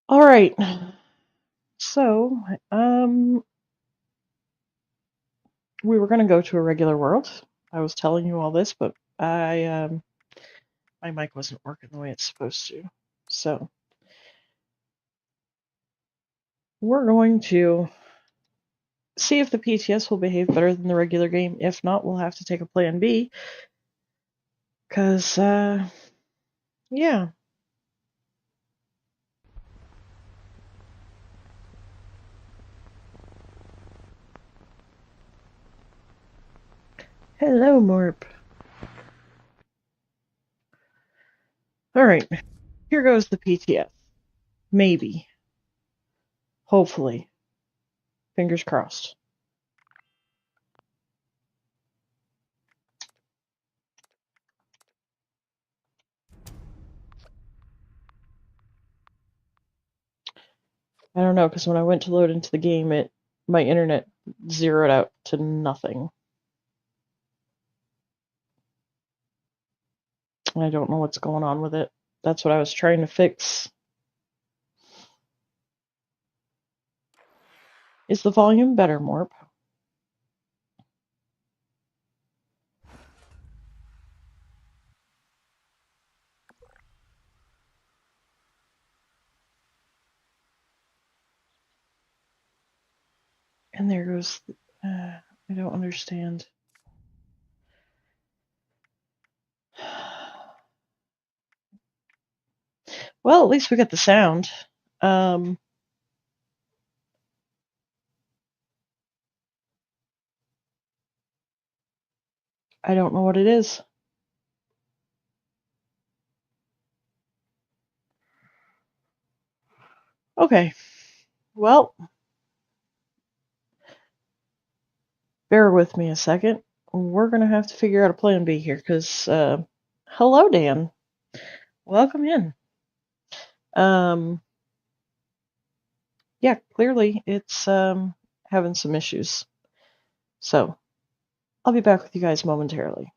All right. So, we were going to go to a regular world. I was telling you all this, but my mic wasn't working the way it's supposed to. So, we're going to see if the PTS will behave better than the regular game. If not, we'll have to take a plan B. Because, yeah. Hello, Morp. All right. Here goes the PTS. Maybe. Hopefully. Fingers crossed. I don't know, because when I went to load into the game, my internet zeroed out to nothing. I don't know what's going on with it. That's what I was trying to fix. Is the volume better, Morp? And there goes... I don't understand. Well, at least we got the sound. I don't know what it is. Okay. Well, bear with me a second. We're going to have to figure out a plan B here, because, hello, Dan. Welcome in. Yeah, clearly it's, having some issues. So, I'll be back with you guys momentarily.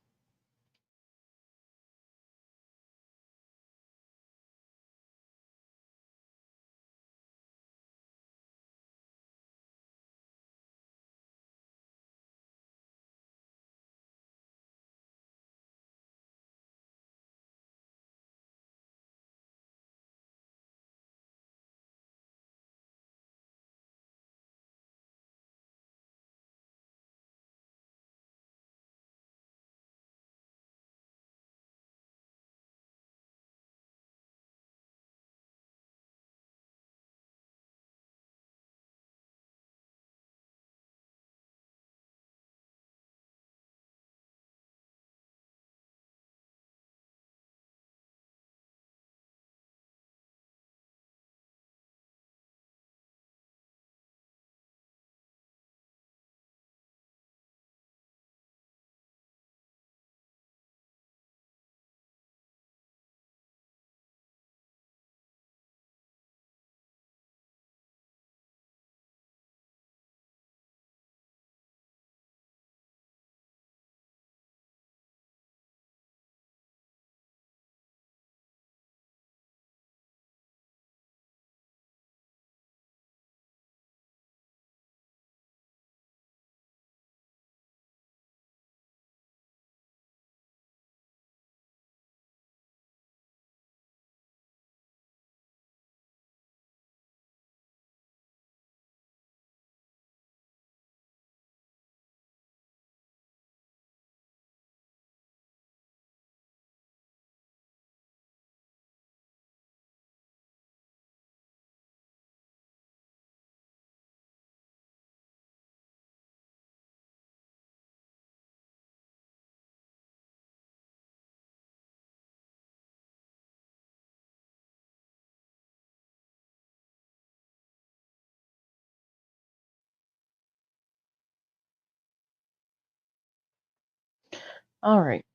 All right.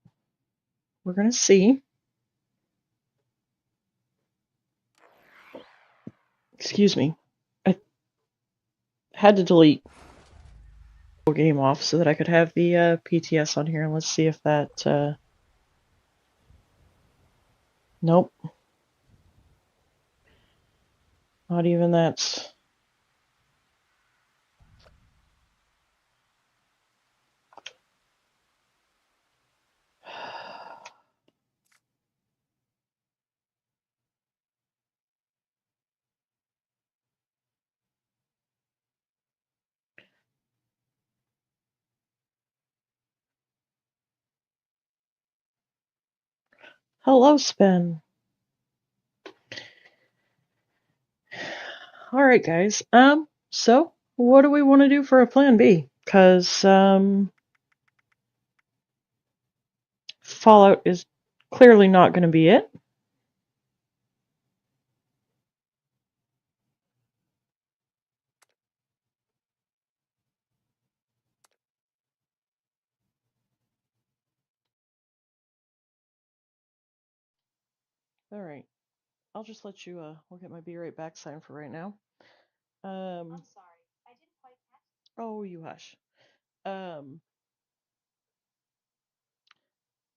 We're going to see. Excuse me. I had to delete the game off so that I could have the PTS on here. Let's see if that. Nope. Not even that. Hello, Spen. All right, guys. So what do we want to do for a plan B? Because Fallout is clearly not going to be it. All right. I'll just let you look at my be right back sign for right now. I'm sorry. I didn't quite catch. Oh, you hush.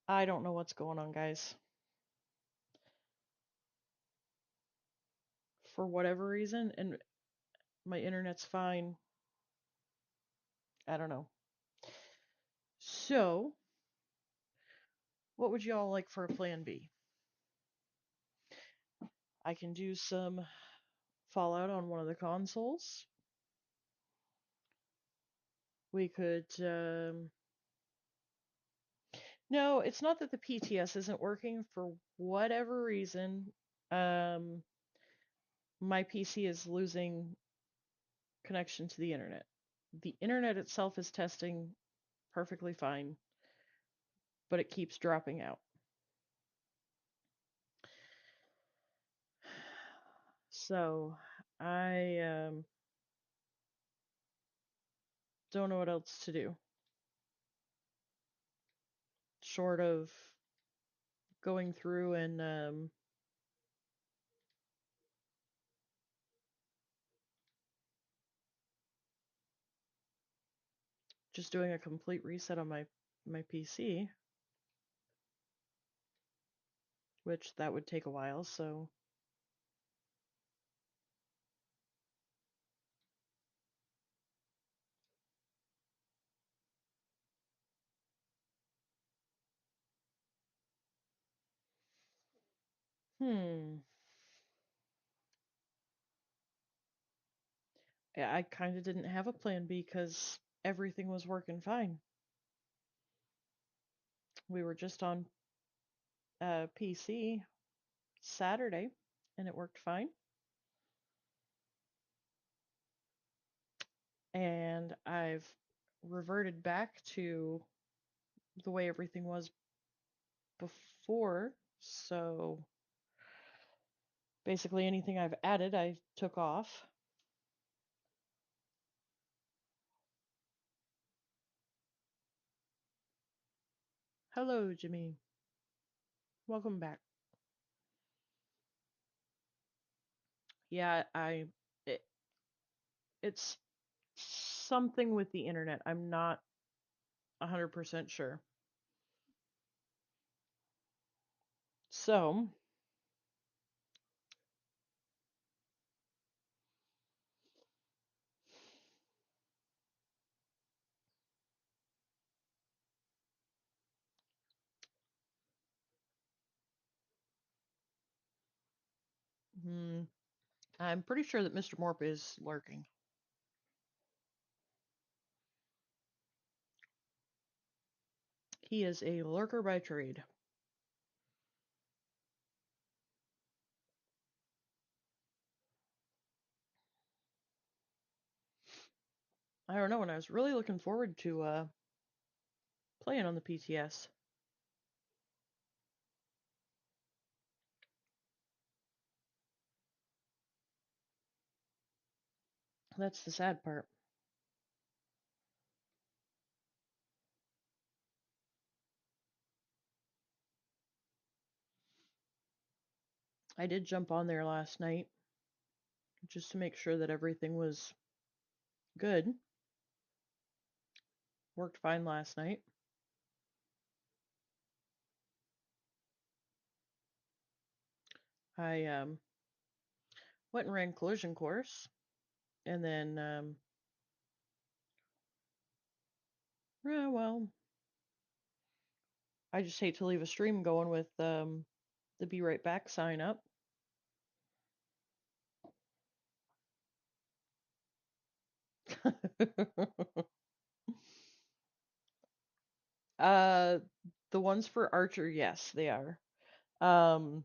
I don't know what's going on, guys. For whatever reason, and my internet's fine. I don't know. So, what would y'all like for a plan B? I can do some Fallout on one of the consoles. We could, no, it's not that the PTS isn't working. For whatever reason, my PC is losing connection to the internet. The internet itself is testing perfectly fine, but it keeps dropping out. So, I don't know what else to do. Short of going through and just doing a complete reset on my PC, which that would take a while, so hmm. Yeah, I kind of didn't have a plan because everything was working fine. We were just on PC Saturday and it worked fine. And I've reverted back to the way everything was before. So basically anything I've added, I took off. Hello, Jimmy. Welcome back. Yeah, it, it's something with the internet. I'm not 100% sure. So, hmm, I'm pretty sure that Mr. Morp is lurking. He is a lurker by trade. I don't know, and I was really looking forward to playing on the PTS. That's the sad part. I did jump on there last night just to make sure that everything was good. Worked fine last night. I went and ran collision course, and then well, I just hate to leave a stream going with the be right back sign up. uh the ones for Archer, yes, they are. Um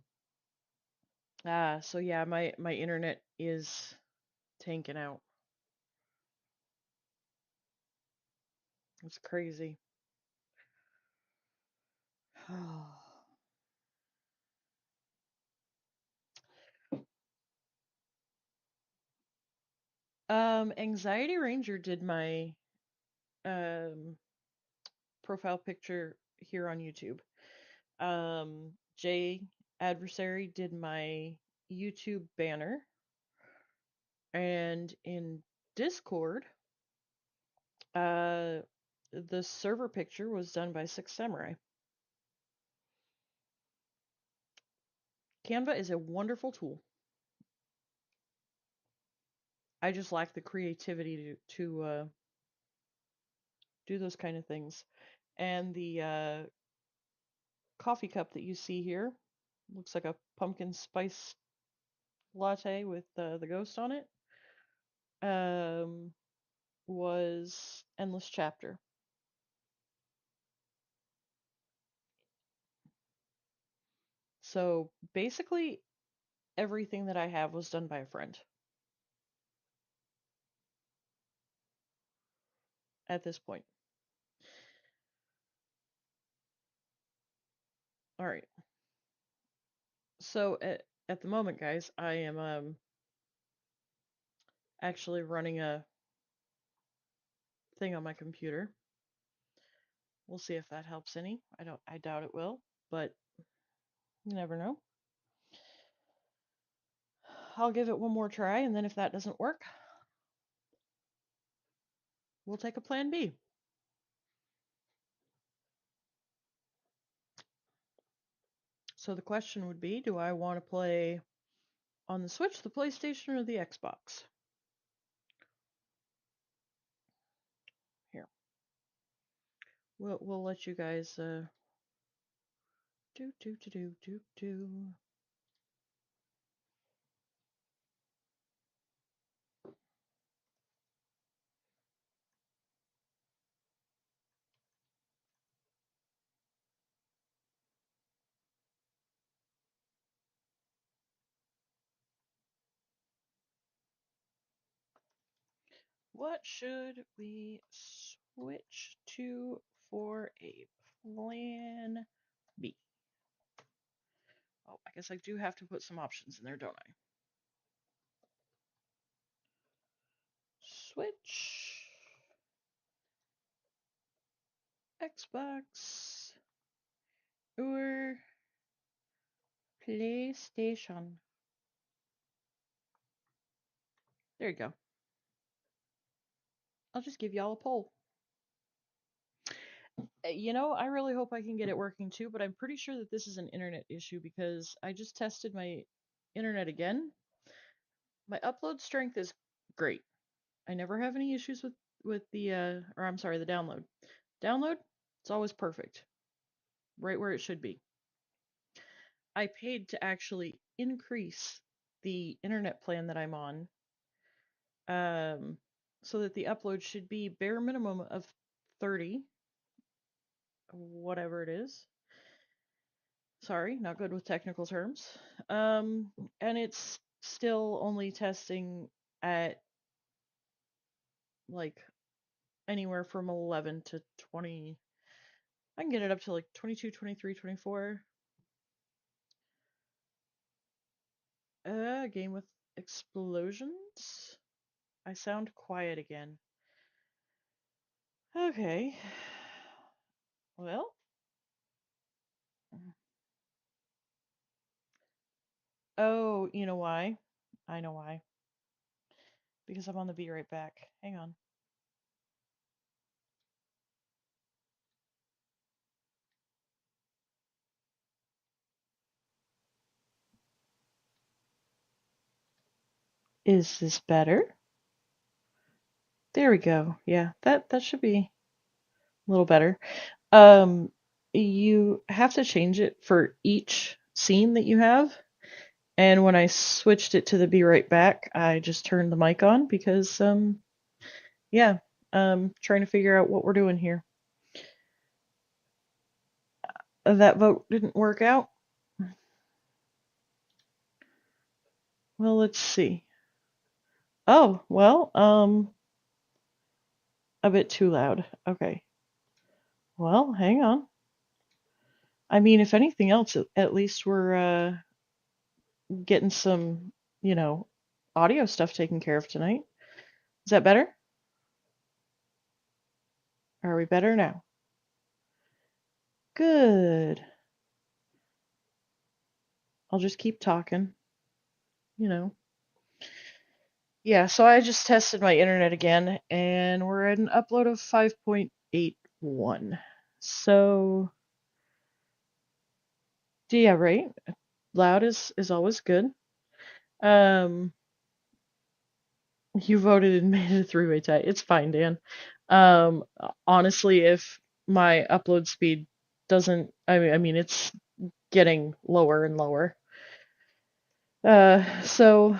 so yeah, my internet is tanking out. It's crazy. Anxiety Ranger did my um profile picture here on YouTube. Jay Adversary did my YouTube banner, and in Discord, uh, the server picture was done by Six Samurai. Canva is a wonderful tool. I just lack the creativity to do those kind of things. And the coffee cup that you see here looks like a pumpkin spice latte with the ghost on it. Um, was Endless Chapter. So basically, everything that I have was done by a friend at this point. All right. So at the moment, guys, I am actually running a thing on my computer. We'll see if that helps any. I doubt it will, but you never know. I'll give it one more try, and then if that doesn't work, we'll take a plan B. So the question would be, do I want to play on the Switch, the PlayStation, or the Xbox? Here. We'll let you guys do. What should we switch to for a plan B? Oh, I guess I do have to put some options in there, don't I? Switch, Xbox, or PlayStation. There you go. I'll just give y'all a poll. I really hope I can get it working too, but I'm pretty sure that this is an internet issue because I just tested my internet again. My upload strength is great. I never have any issues with the or I'm sorry, the download. Download, it's always perfect. Right where it should be. I paid to actually increase the internet plan that I'm on, um, so that the upload should be bare minimum of 30, whatever it is. Sorry, not good with technical terms. Um, and it's still only testing at like anywhere from 11 to 20. I can get it up to like 22, 23, 24. Game with explosions? I sound quiet again. Okay. Well, Oh, you know why? I know why. Because I'm on the Be Right Back. Hang on. Is this better? There we go. Yeah, that should be a little better. Um, you have to change it for each scene that you have. And when I switched it to the Be Right Back, I just turned the mic on because yeah, trying to figure out what we're doing here. That vote didn't work out. Well, let's see. Oh, well, a bit too loud. Okay. Well, hang on. I mean, if anything else, at least we're getting some, you know, audio stuff taken care of tonight. Is that better? Are we better now? Good. I'll just keep talking, you know. Yeah, so I just tested my internet again, and we're at an upload of 5.81. So, yeah, right. Loud is always good. Um, you voted and made it a three-way tie. It's fine, Dan. Honestly, if my upload speed doesn't, I mean, it's getting lower and lower. So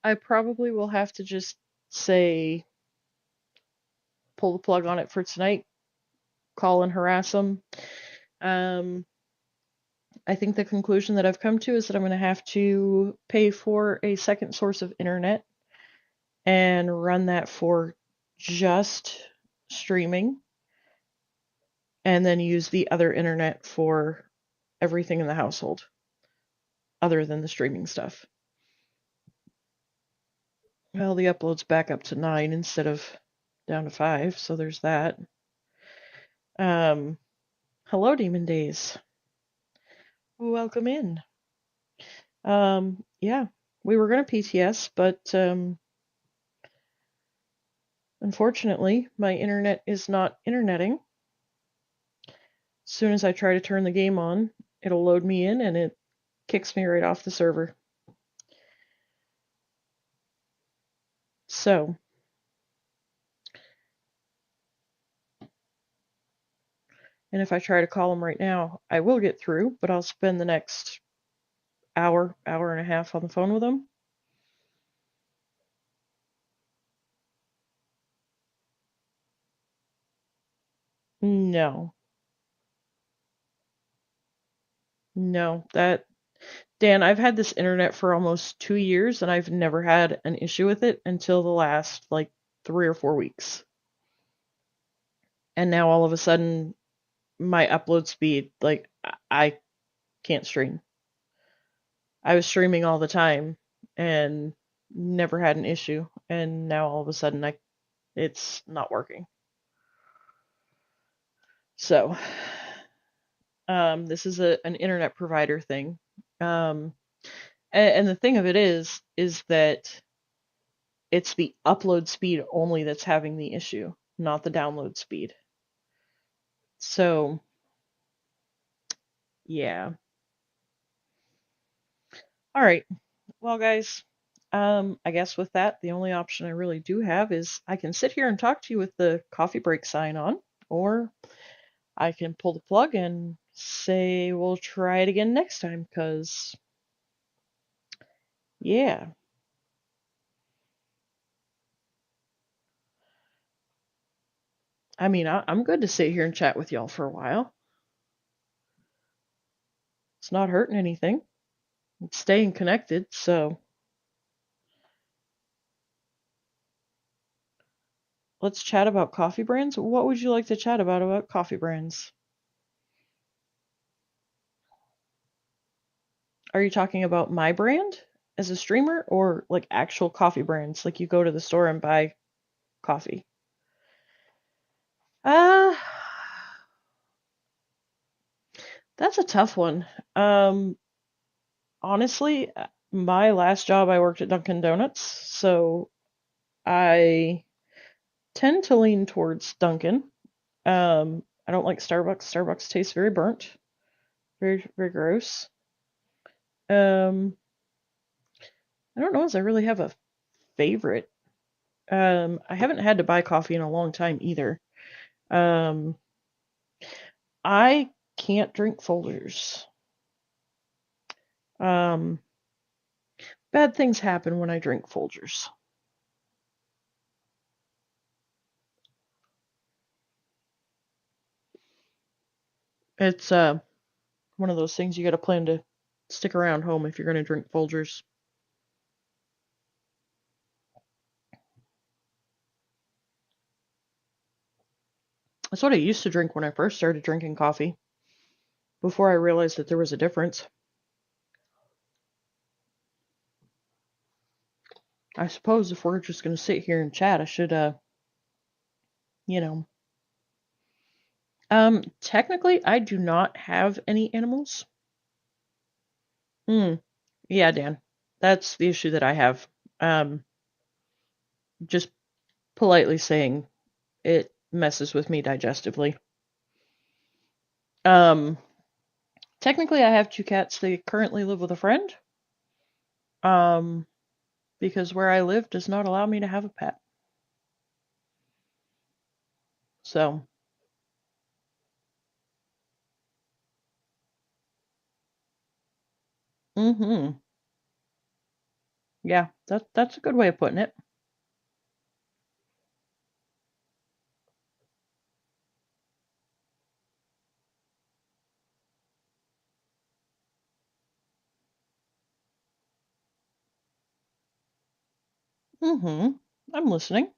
I probably will have to just say pull the plug on it for tonight, call and harass them. Um, I think the conclusion that I've come to is that I'm going to have to pay for a second source of internet and run that for just streaming and then use the other internet for everything in the household other than the streaming stuff. Well, the upload's back up to 9 instead of down to 5, so there's that. Um, Hello, Demon Days. Welcome in. Yeah, we were gonna PTS, but unfortunately, my internet is not interneting. As soon as I try to turn the game on, it'll load me in and it kicks me right off the server. So, and if I try to call them right now, I will get through, but I'll spend the next hour and a half on the phone with them. No, no, Dan, I've had this internet for almost 2 years and I've never had an issue with it until the last like 3 or 4 weeks. And now all of a sudden, my upload speed, like, I can't stream. I was streaming all the time and never had an issue. And now all of a sudden, it's not working. So, this is an internet provider thing. Um, and the thing of it is that it's the upload speed only that's having the issue, not the download speed. So, yeah. All right. Well, guys, I guess with that, the only option I really do have is I can sit here and talk to you with the coffee break sign on, or I can pull the plug and say we'll try it again next time, because, yeah. I mean, I'm good to sit here and chat with y'all for a while. It's not hurting anything. It's staying connected, so let's chat about coffee brands. What would you like to chat about coffee brands? Are you talking about my brand as a streamer or like actual coffee brands? Like you go to the store and buy coffee? Uh, that's a tough one. Honestly, my last job I worked at Dunkin' Donuts, so I tend to lean towards Dunkin'. I don't like Starbucks. Starbucks tastes very burnt, very very gross. Um, I don't know if I really have a favorite. I haven't had to buy coffee in a long time either. Um, I can't drink Folgers. Um, Bad things happen when I drink Folgers. It's one of those things you got to plan to stick around home if you're going to drink Folgers. That's what I used to drink when I first started drinking coffee, before I realized that there was a difference. I suppose if we're just going to sit here and chat, I should, you know. Technically, I do not have any animals. Hmm. Yeah, Dan. That's the issue that I have. Um, just politely saying it messes with me digestively. Um, Technically, I have two cats. They currently live with a friend. Um, because where I live does not allow me to have a pet. So, mm-hmm. Yeah, that's a good way of putting it. Mm-hmm. I'm listening.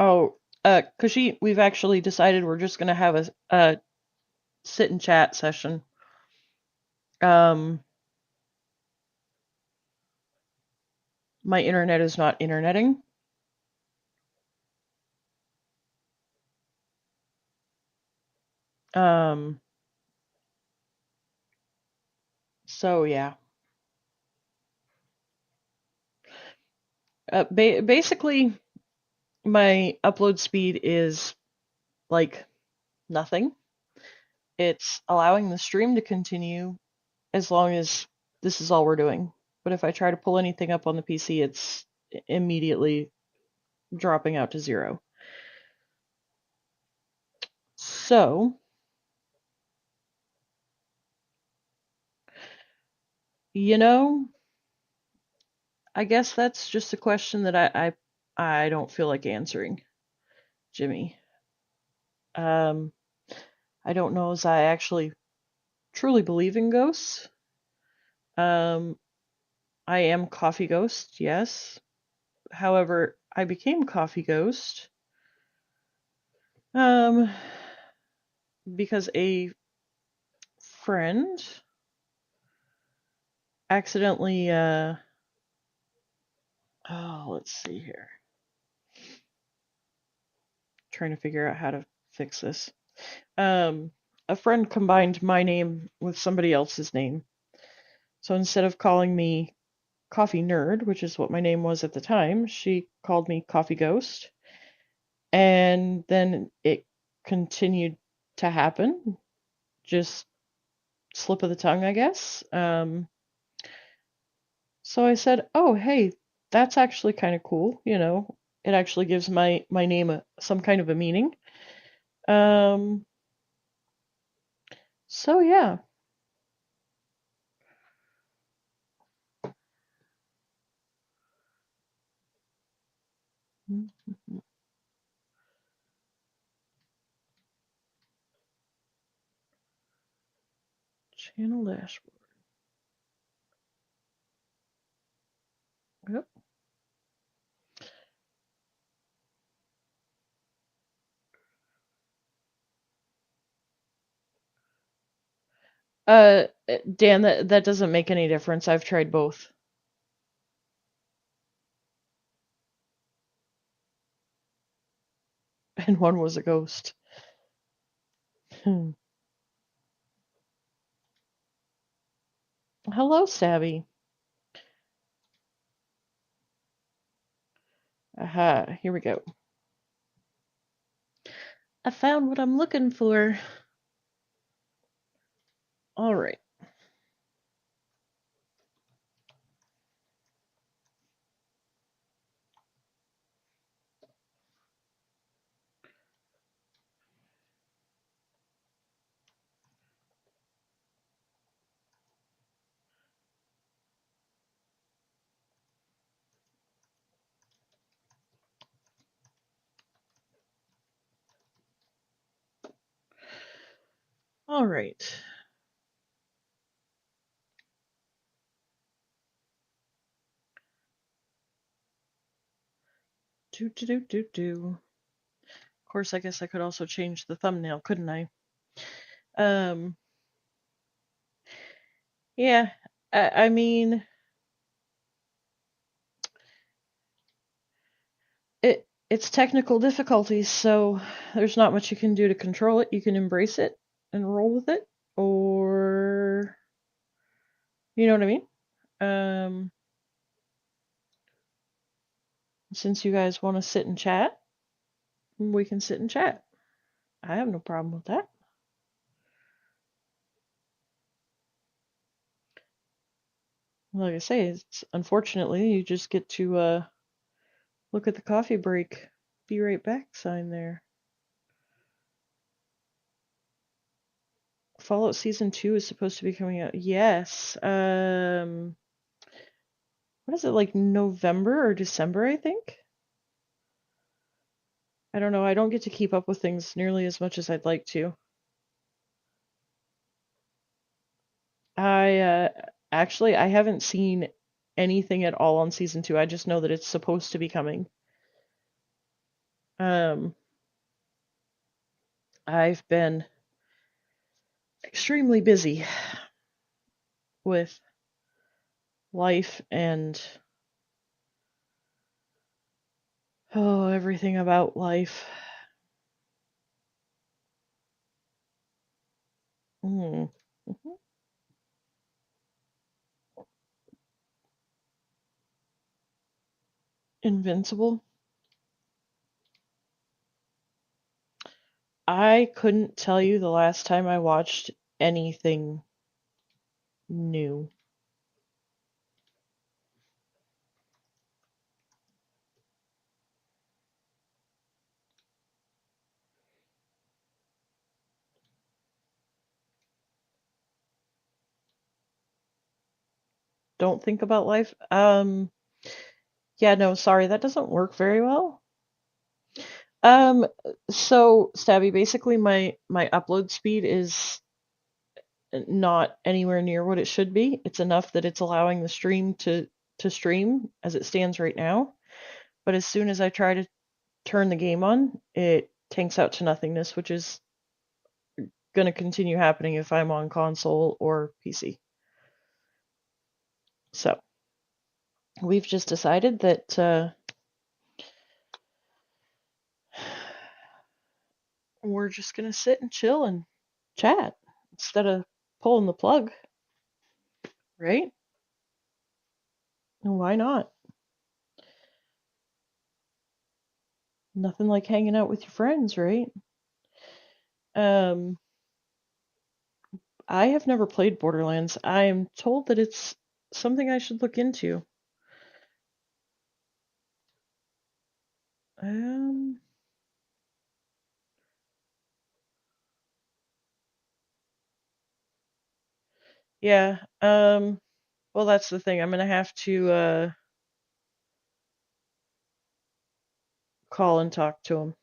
Oh, Kushi, we've actually decided we're just gonna have a sit and chat session. Um, my internet is not interneting. Um, so yeah. Basically, my upload speed is like nothing. It's allowing the stream to continue as long as this is all we're doing. But if I try to pull anything up on the PC, it's immediately dropping out to zero. So, you know, I guess that's just a question that I don't feel like answering, Jimmy. Um, I don't know as I actually truly believe in ghosts. Um, I am Coffee Ghost, yes. However, I became Coffee Ghost um, because a friend accidentally oh, let's see here. Trying to figure out how to fix this. Um, a friend combined my name with somebody else's name. So instead of calling me Coffee Nerd, which is what my name was at the time, she called me Coffee Ghost. And then it continued to happen. Just slip of the tongue, I guess. So I said, "Oh, hey, that's actually kind of cool. You know, it actually gives my name some kind of a meaning." Um, so yeah. Channel dashboard. Yep. Dan, that doesn't make any difference. I've tried both. and one was a ghost. Hello, Stabby. Aha, here we go. I found what I'm looking for. All right. All right. Do. Of course, I guess I could also change the thumbnail, couldn't I? Um, yeah. I mean, it's technical difficulties, so there's not much you can do to control it. You can embrace it and roll with it, or you know what I mean? Um, since you guys want to sit and chat, we can sit and chat. I have no problem with that. Like I say, it's unfortunately you just get to look at the coffee break, be right back sign there. Fallout Season 2 is supposed to be coming out. Yes. What is it, like November or December, I think? I don't know. I don't get to keep up with things nearly as much as I'd like to. I actually I haven't seen anything at all on Season 2. I just know that it's supposed to be coming. Um, I've been extremely busy with life and everything about life. Mm. Mhm. Invincible. I couldn't tell you the last time I watched anything new. Don't think about life. Yeah, no, sorry, that doesn't work very well. Um, so Stabby, basically my upload speed is not anywhere near what it should be. It's enough that it's allowing the stream to stream as it stands right now. But as soon as I try to turn the game on, it tanks out to nothingness, which is going to continue happening if I'm on console or PC. So we've just decided that we're just going to sit and chill and chat instead of pulling the plug, right? And why not? Nothing like hanging out with your friends, right? Um, I have never played Borderlands. I am told that it's something I should look into. Um, yeah. Well, that's the thing. I'm gonna have to call and talk to him,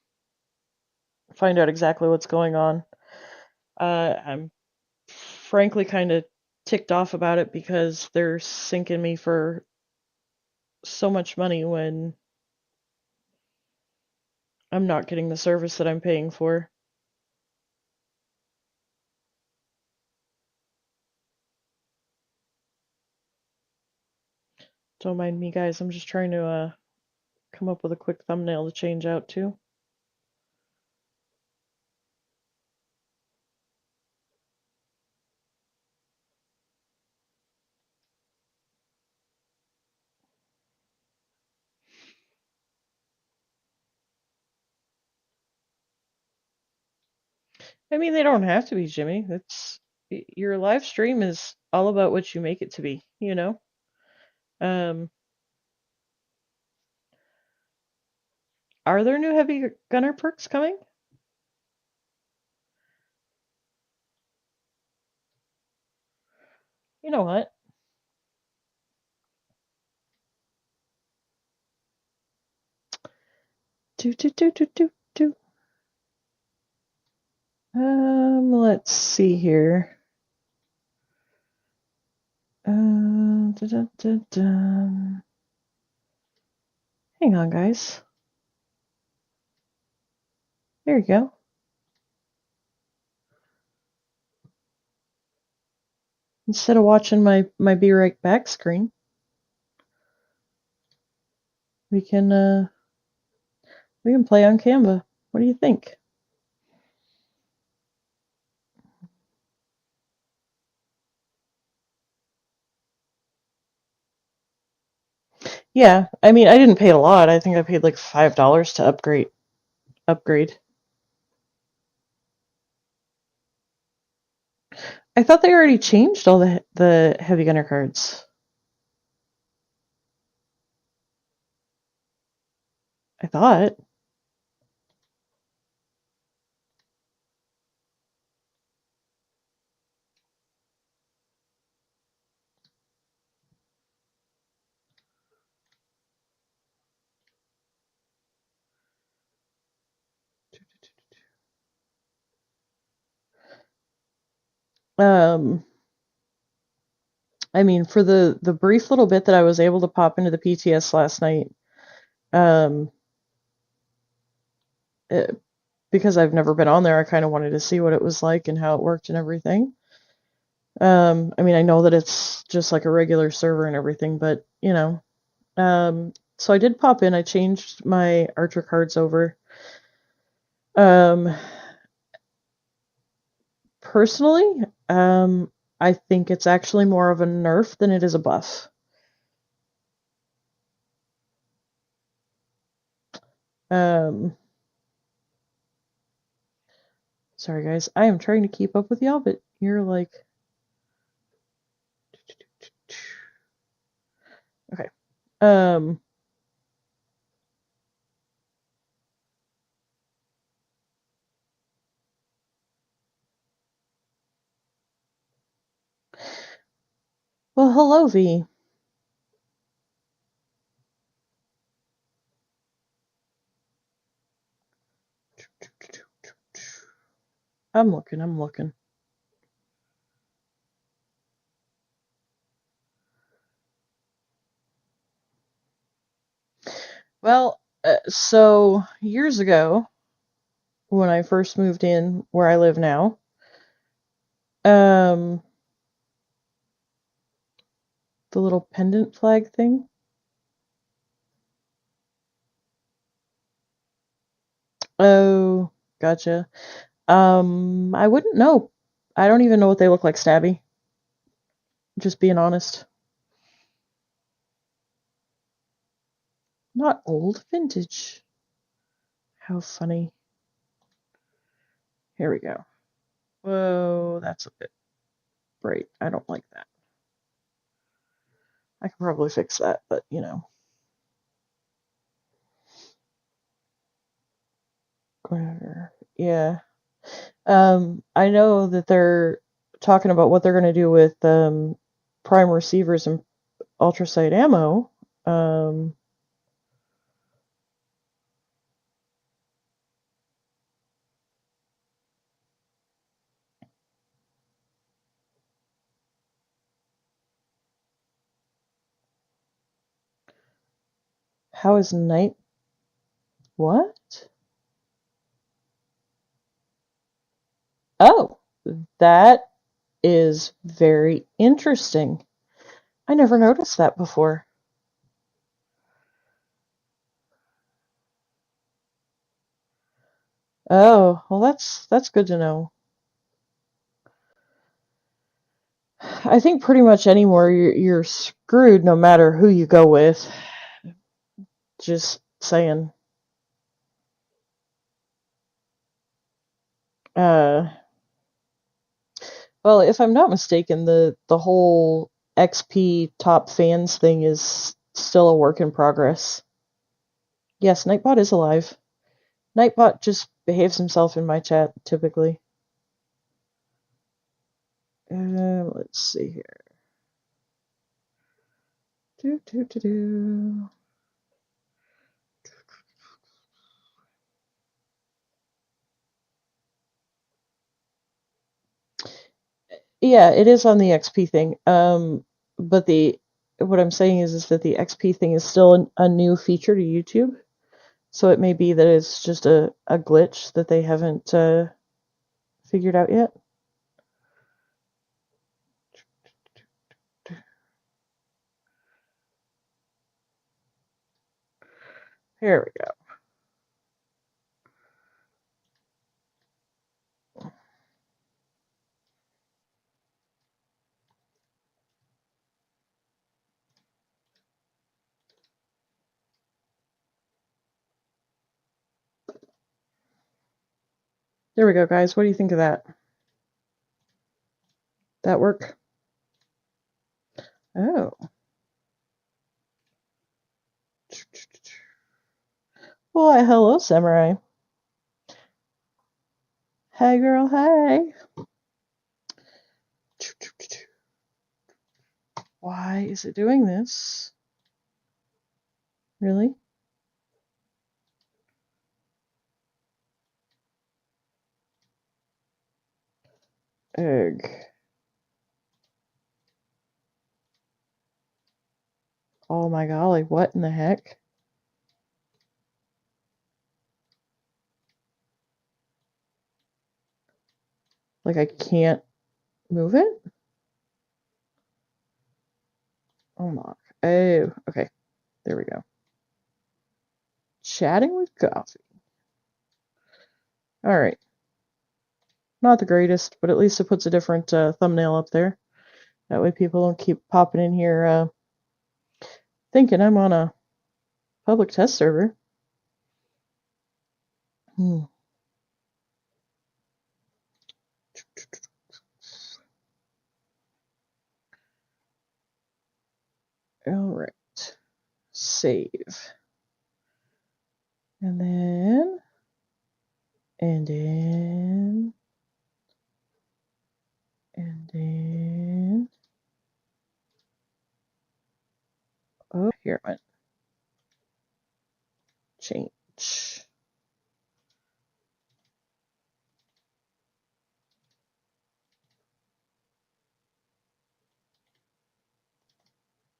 find out exactly what's going on. I'm frankly kind of ticked off about it because they're sinking me for so much money when I'm not getting the service that I'm paying for. Don't mind me, guys. I'm just trying to come up with a quick thumbnail to change out to. I mean, they don't have to be, Jimmy. Your live stream is all about what you make it to be, you know? Um, are there new heavy gunner perks coming? You know what? Do do do do do do. Let's see here. Da, da, da, da. Hang on, guys. There you go. Instead of watching my Be Right Back screen, we can play on Canva. What do you think? Yeah, I mean, I didn't pay a lot. I think I paid like $5 to upgrade. I thought they already changed all the heavy gunner cards. I thought. Um, I mean, for the brief little bit that I was able to pop into the PTS last night, um, it, because I've never been on there, I kind of wanted to see what it was like and how it worked and everything. I mean, I know that it's just like a regular server and everything, but you know, so I did pop in. I changed my Archer cards over. Um, Personally, I think it's actually more of a nerf than it is a buff. Um, Sorry guys, I am trying to keep up with y'all, but you're like, okay. Um, well, hello V. I'm looking. Well, so years ago, when I first moved in where I live now, um, the little pendant flag thing. Oh, gotcha. I wouldn't know. I don't even know what they look like, Stabby. Just being honest. Not old, vintage. How funny. Here we go. Whoa, that's a bit bright. I don't like that. I could probably fix that, but you know. Whatever. Yeah. I know that they're talking about what they're going to do with prime receivers and ultrasight ammo. Um, how is night? What? Oh, that is very interesting. I never noticed that before. Oh, well, that's good to know. I think pretty much anymore you're screwed no matter who you go with. Just saying. Uh, well, if I'm not mistaken, the whole XP top fans thing is still a work in progress. Yes, Nightbot is alive. Nightbot just behaves himself in my chat typically. Let's see here. Do do do do. Yeah, it is on the XP thing. But the what I'm saying is that the XP thing is still a new feature to YouTube. So it may be that it's just a glitch that they haven't figured out yet. Here we go. There we go, guys. What do you think of that? That work? Oh. Why, hello, Samurai. Hey, girl, hey. Why is it doing this? Really? Egg. Oh my golly, what in the heck? Like I can't move it? Oh my. Oh, okay. There we go. Chatting with coffee. All right. Not the greatest, but at least it puts a different thumbnail up there. That way people don't keep popping in here thinking I'm on a public test server. All right. Save. And then and then and then oh, here it went. Change.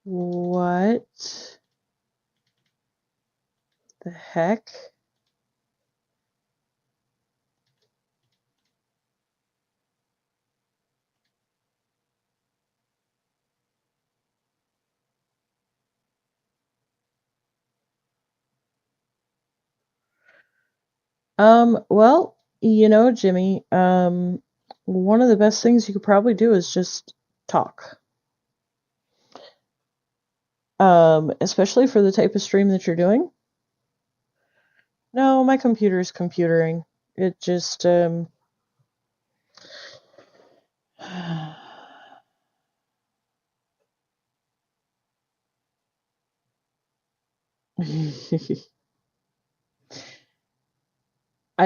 What the heck? Well, Jimmy, one of the best things you could probably do is just talk. Especially for the type of stream that you're doing. No, my computer is computering. It just, I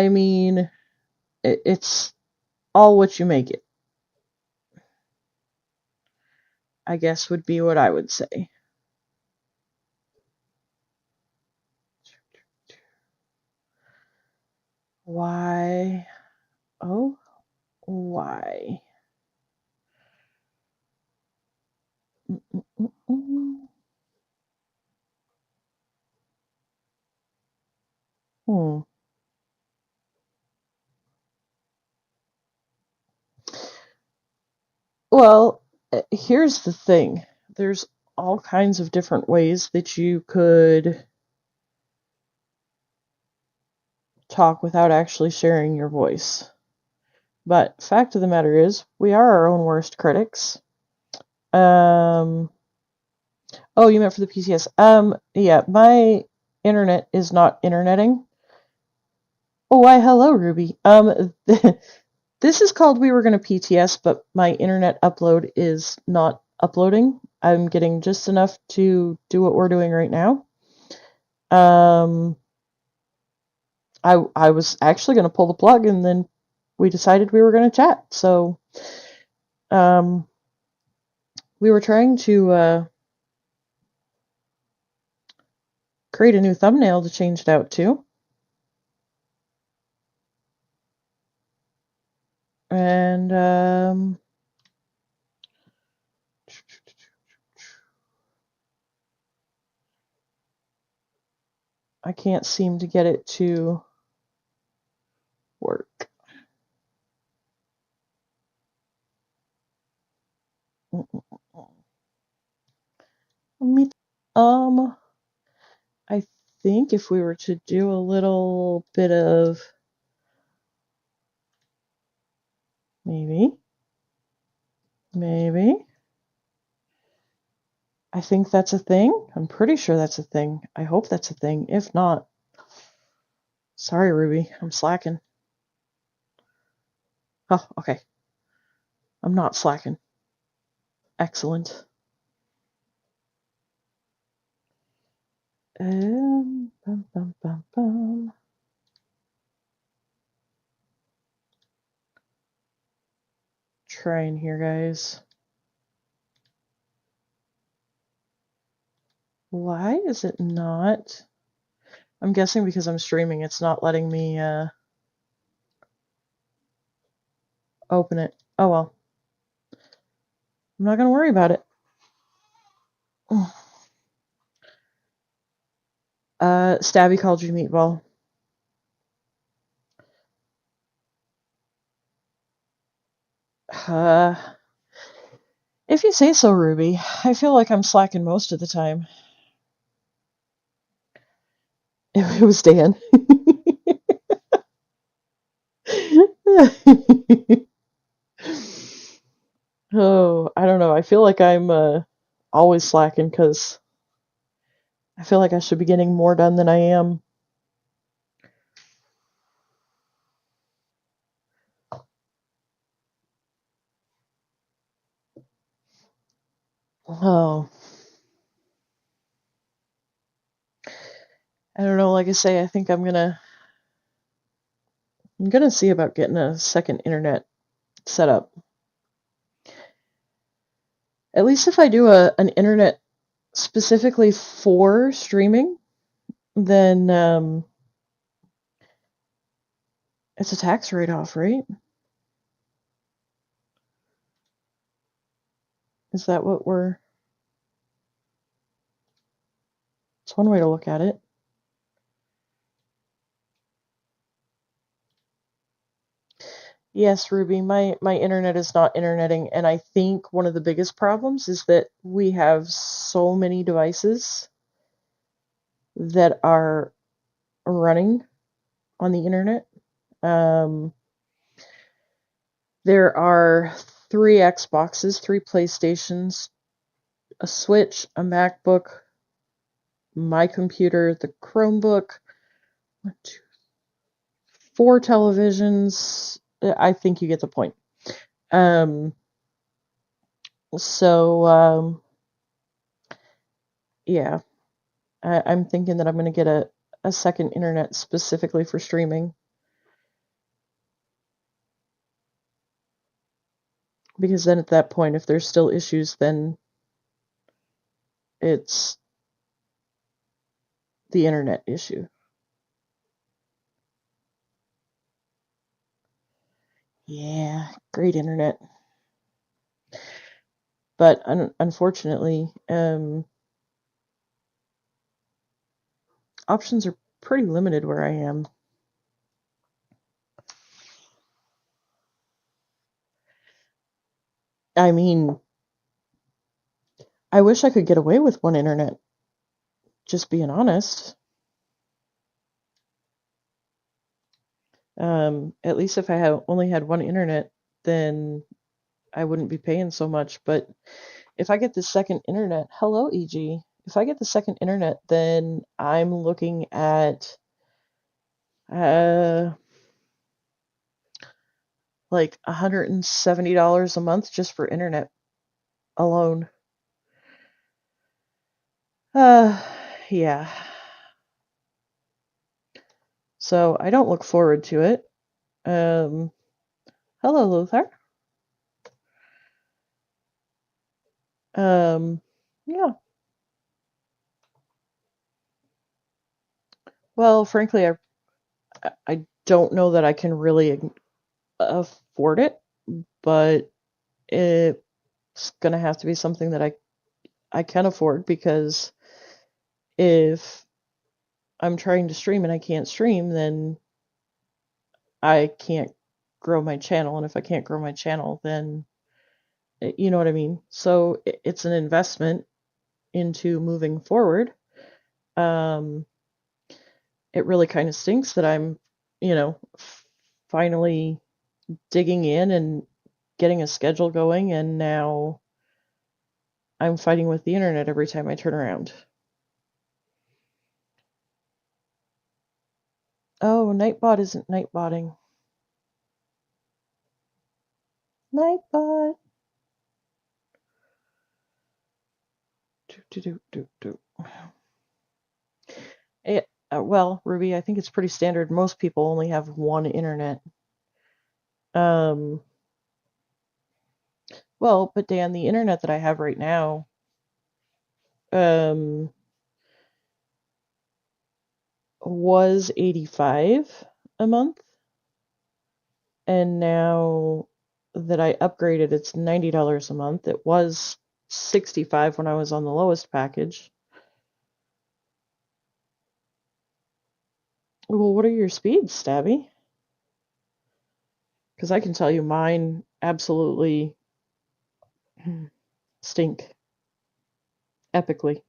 mean, it's all what you make it, I guess would be what I would say. Why? Oh, why? Hmm. Well, here's the thing. There's all kinds of different ways that you could talk without actually sharing your voice. But fact of the matter is, we are our own worst critics. Oh, you meant for the PCS. Yeah, my internet is not interneting. Oh, why, hello, Ruby. This is called We Were Gonna PTS, but my internet upload is not uploading. I'm getting just enough to do what we're doing right now. I was actually gonna pull the plug, and then we decided we were gonna chat. So we were trying to create a new thumbnail to change it out to. And I can't seem to get it to work. I think if we were to do a little bit of maybe, I think that's a thing. I'm pretty sure that's a thing. I hope that's a thing. If not, sorry, Ruby, I'm slacking. Oh, okay. I'm not slacking. Excellent. Bum, bum, bum, bum. Trying here, guys. Why is it not? I'm guessing because I'm streaming, it's not letting me open it. Oh well. I'm not gonna worry about it. Stabby called you meatball. If you say so, Ruby. I feel like I'm slacking most of the time. It was Dan. Oh, I don't know. I feel like I'm always slacking because I feel like I should be getting more done than I am. Oh, I don't know. Like I say, I think I'm gonna see about getting a second internet set up. At least if I do an internet specifically for streaming, then it's a tax write-off, right? Is that what we're... It's one way to look at it. Yes, Ruby, my internet is not interneting, and I think one of the biggest problems is that we have so many devices that are running on the internet. There are 3 Xboxes, 3 PlayStations, a Switch, a MacBook, my computer, the Chromebook, 4 televisions. I think you get the point. So, yeah, I'm thinking that I'm going to get a second internet specifically for streaming. Because then at that point, if there's still issues, then it's the internet issue. Yeah, great internet. But unfortunately, options are pretty limited where I am. I mean, I wish I could get away with one internet, just being honest. At least if I had only had one internet, then I wouldn't be paying so much. But if I get the second internet, hello, EG. If I get the second internet, then I'm looking at, like $170 a month just for internet alone. Uh, yeah. So I don't look forward to it. Um, Hello, Lothar. Um, yeah. Well, frankly, I don't know that I can really afford it, but it's gonna have to be something that I can afford because if I'm trying to stream and I can't stream, then I can't grow my channel, and if I can't grow my channel, then you know what I mean. So it's an investment into moving forward. Um, it really kind of stinks that I'm, you know, finally digging in and getting a schedule going, and now I'm fighting with the internet every time I turn around. Oh, Nightbot isn't nightbotting. Nightbot. Do, do, do, do. Well, Ruby, I think it's pretty standard. Most people only have one internet. Um, well, but Dan, the internet that I have right now, um, was 85 a month, and now that I upgraded, it's $90 a month. It was 65 when I was on the lowest package. Well, what are your speeds, Stabby? Because I can tell you mine absolutely stink epically.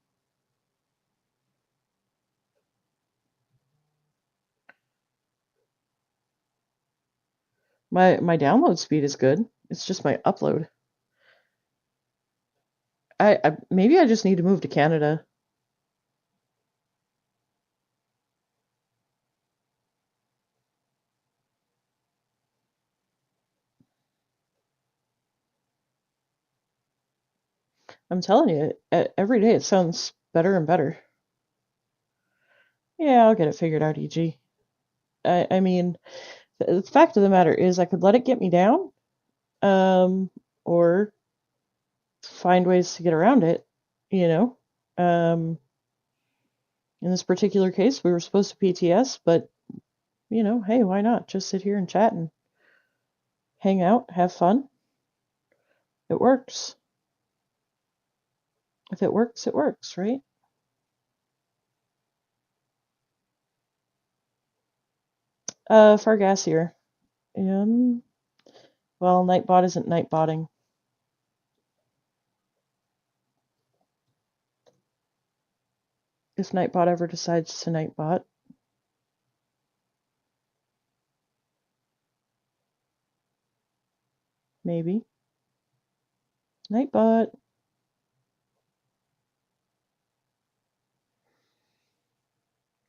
My download speed is good. It's just my upload. I maybe I just need to move to Canada. I'm telling you, every day it sounds better and better. Yeah, I'll get it figured out, EG. I mean, the fact of the matter is, I could let it get me down, um, or find ways to get around it. You know, in this particular case, we were supposed to PTS, but hey, why not? Just sit here and chat and hang out, have fun. It works. If it works, right? Fargassier. Um, well, Nightbot isn't nightbotting. If Nightbot ever decides to Nightbot, maybe. Nightbot.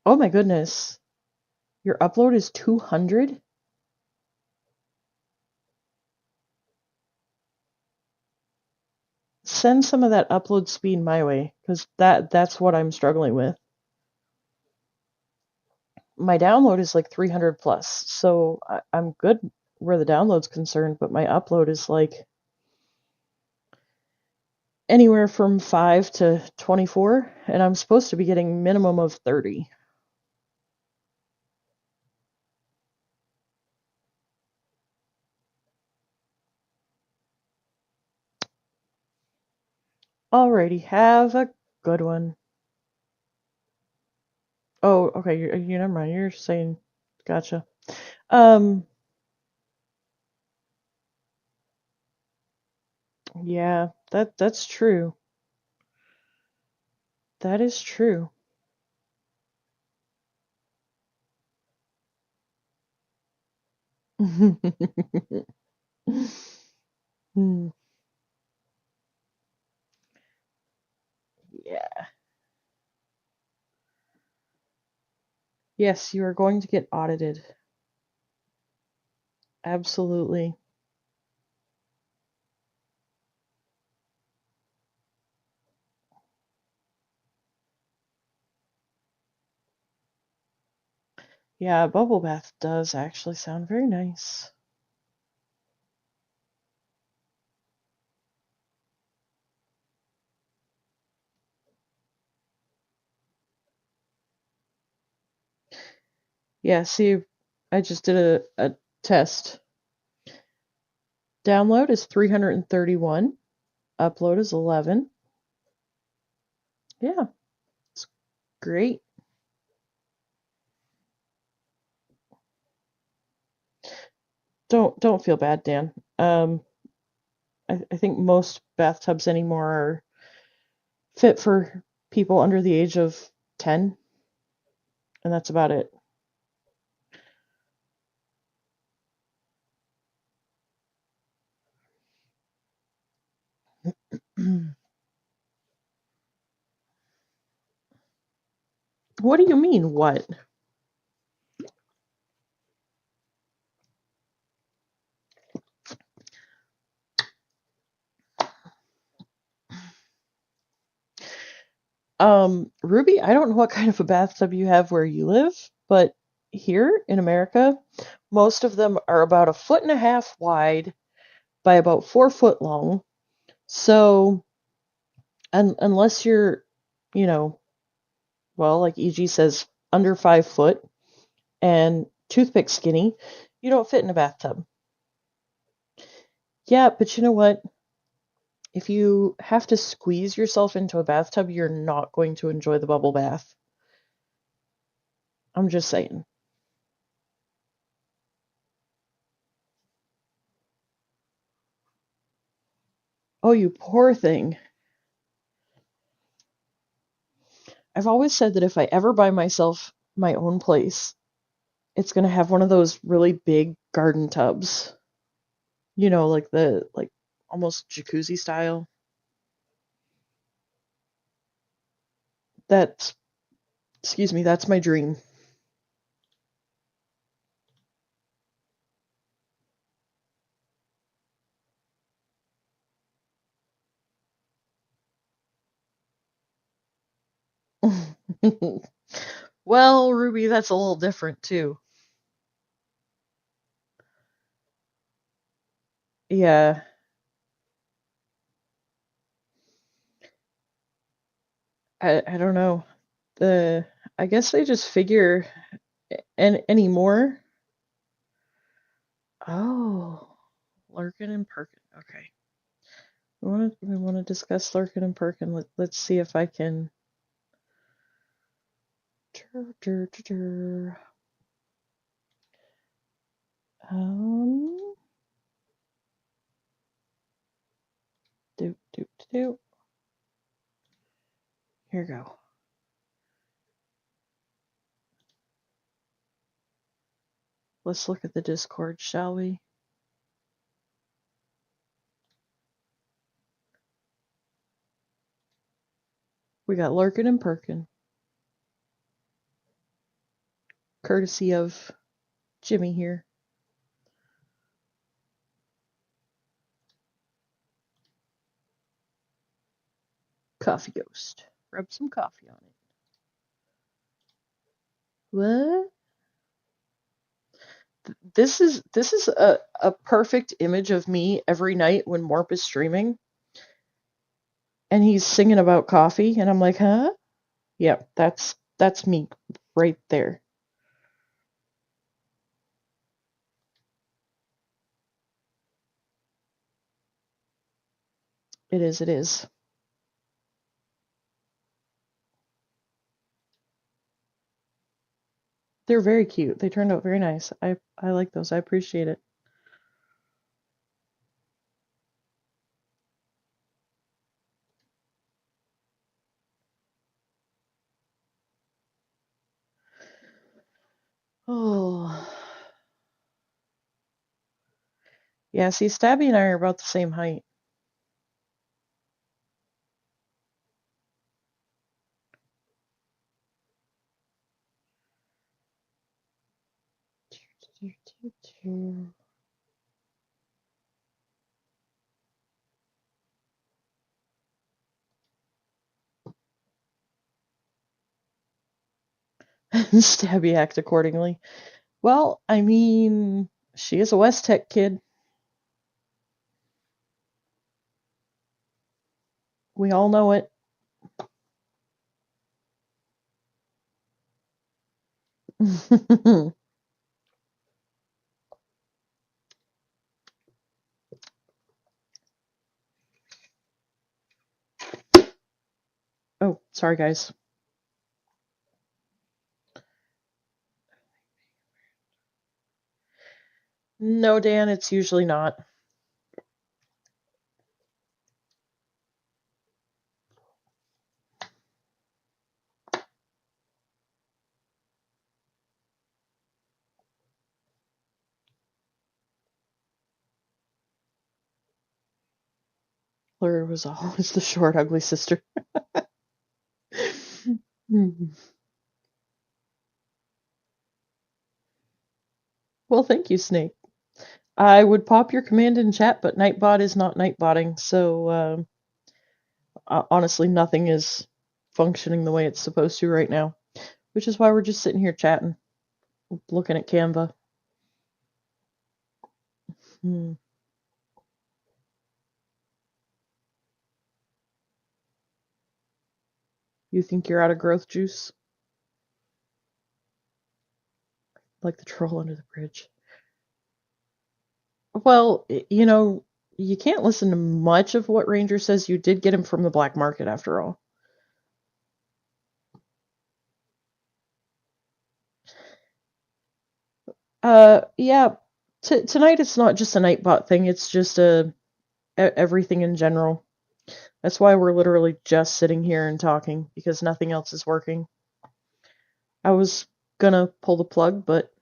Oh my goodness. Your upload is 200? Send some of that upload speed my way, because that's what I'm struggling with. My download is like 300 plus, so I'm good where the download's concerned, but my upload is like anywhere from 5 to 24, and I'm supposed to be getting minimum of 30. Alrighty, have a good one. Oh, okay, you never mind. You're saying, gotcha. Um, yeah, that's true. That is true. Hmm, yeah. Yes, you are going to get audited. Absolutely. Yeah, bubble bath does actually sound very nice. Yeah, see, I just did a test. Download is 331, upload is 11. Yeah, it's great. Don't feel bad, Dan. I think most bathtubs anymore are fit for people under the age of 10, and that's about it. What do you mean, what? Ruby, I don't know what kind of a bathtub you have where you live, but here in America, most of them are about a foot and a half wide by about 4 foot long. So, unless you're, you know, well, like EG says, under 5 foot and toothpick skinny, you don't fit in a bathtub. Yeah, but you know what? If you have to squeeze yourself into a bathtub, you're not going to enjoy the bubble bath. I'm just saying. Oh, you poor thing. I've always said that if I ever buy myself my own place, it's going to have one of those really big garden tubs. Like the like almost jacuzzi style. That's excuse me, that's my dream. Well, Ruby, that's a little different too. Yeah, I don't know. The I guess they just figure anymore. Oh, Lurkin and Perkin. Okay. We want to discuss Lurkin and Perkin. Let's see if I can. Dur, dur, dur, dur. Um, do do do. Here we go. Let's look at the Discord, shall we? We got Lurkin and Perkin, courtesy of Jimmy here. Coffee Ghost. Rub some coffee on it. What? This is a perfect image of me every night when Morp is streaming and he's singing about coffee and I'm like, huh? Yeah, that's me right there. It is, it is. They're very cute. They turned out very nice. I like those. I appreciate it. Oh. Yeah, see, Stabby and I are about the same height. Stabby act accordingly. Well, I mean, she is a West Tech kid. We all know it. Oh, sorry, guys. No, Dan, it's usually not. Claire was always the short, ugly sister. Well, thank you, Snake. I would pop your command in chat, but Nightbot is not Nightbotting, so honestly, nothing is functioning the way it's supposed to right now, which is why we're just sitting here chatting, looking at Canva. Hmm. You think you're out of growth juice? Like the troll under the bridge. Well, you can't listen to much of what Ranger says. You did get him from the black market after all. Yeah. Tonight it's not just a Nightbot thing, it's just everything in general. That's why we're literally just sitting here and talking, because nothing else is working. I was gonna pull the plug, but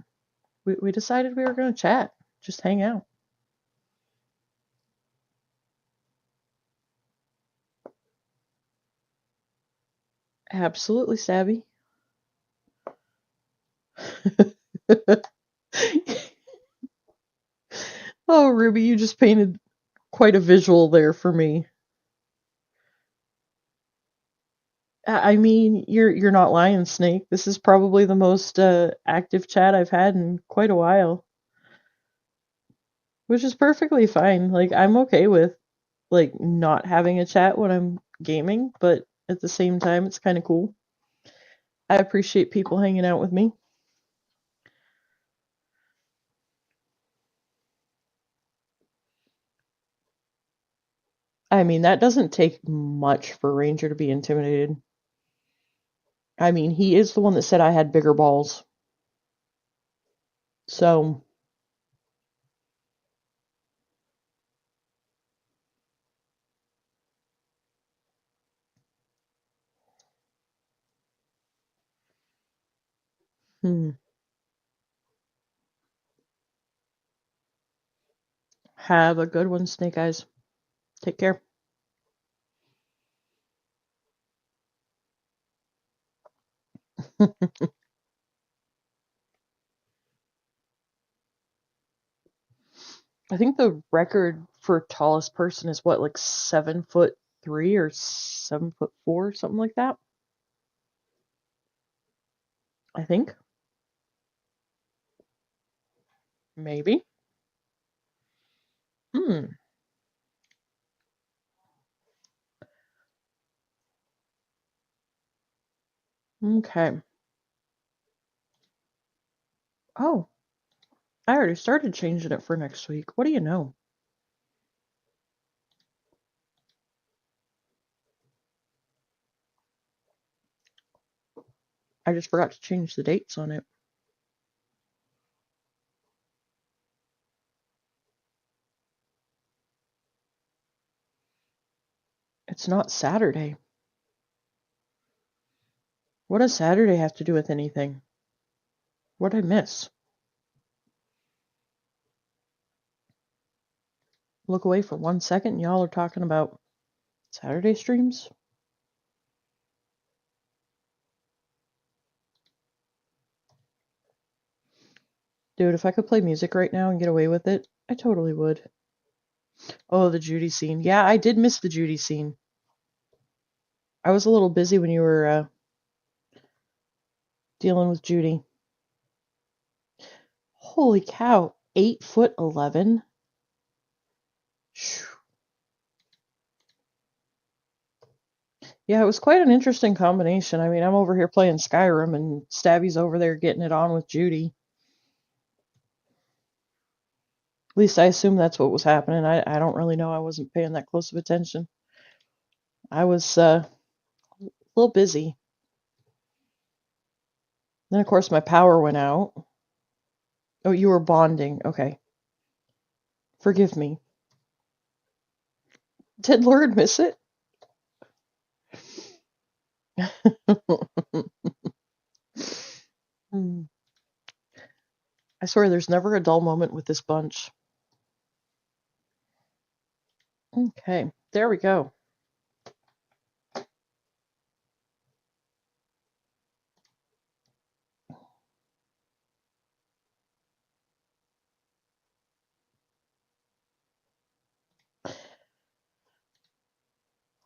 we decided we were gonna chat, just hang out. Absolutely, Stabby. Oh, Ruby, you just painted quite a visual there for me. I mean, you're not lying, Snake. This is probably the most active chat I've had in quite a while, which is perfectly fine. Like, I'm okay with like not having a chat when I'm gaming, but at the same time, it's kind of cool. I appreciate people hanging out with me. I mean, that doesn't take much for Ranger to be intimidated. I mean, he is the one that said I had bigger balls. So, hmm. Have a good one, Snake Eyes. Take care. I think the record for tallest person is what, like 7'3" or 7'4", something like that. I think. Maybe. Hmm. Okay. Oh, I already started changing it for next week. What do you know? I just forgot to change the dates on it. It's not Saturday. What does Saturday have to do with anything? What did I miss? Look away for 1 second, and y'all are talking about Saturday streams? Dude, if I could play music right now and get away with it, I totally would. Oh, the Judy scene. Yeah, I did miss the Judy scene. I was a little busy when you were dealing with Judy. Holy cow, 8'11". Yeah, it was quite an interesting combination. I mean, I'm over here playing Skyrim and Stabby's over there getting it on with Judy. At least I assume that's what was happening. I don't really know. I wasn't paying that close of attention. I was a little busy. Then, of course, my power went out. Oh, you were bonding. Okay. Forgive me. Did Lord miss it? Hmm. I swear there's never a dull moment with this bunch. Okay, there we go.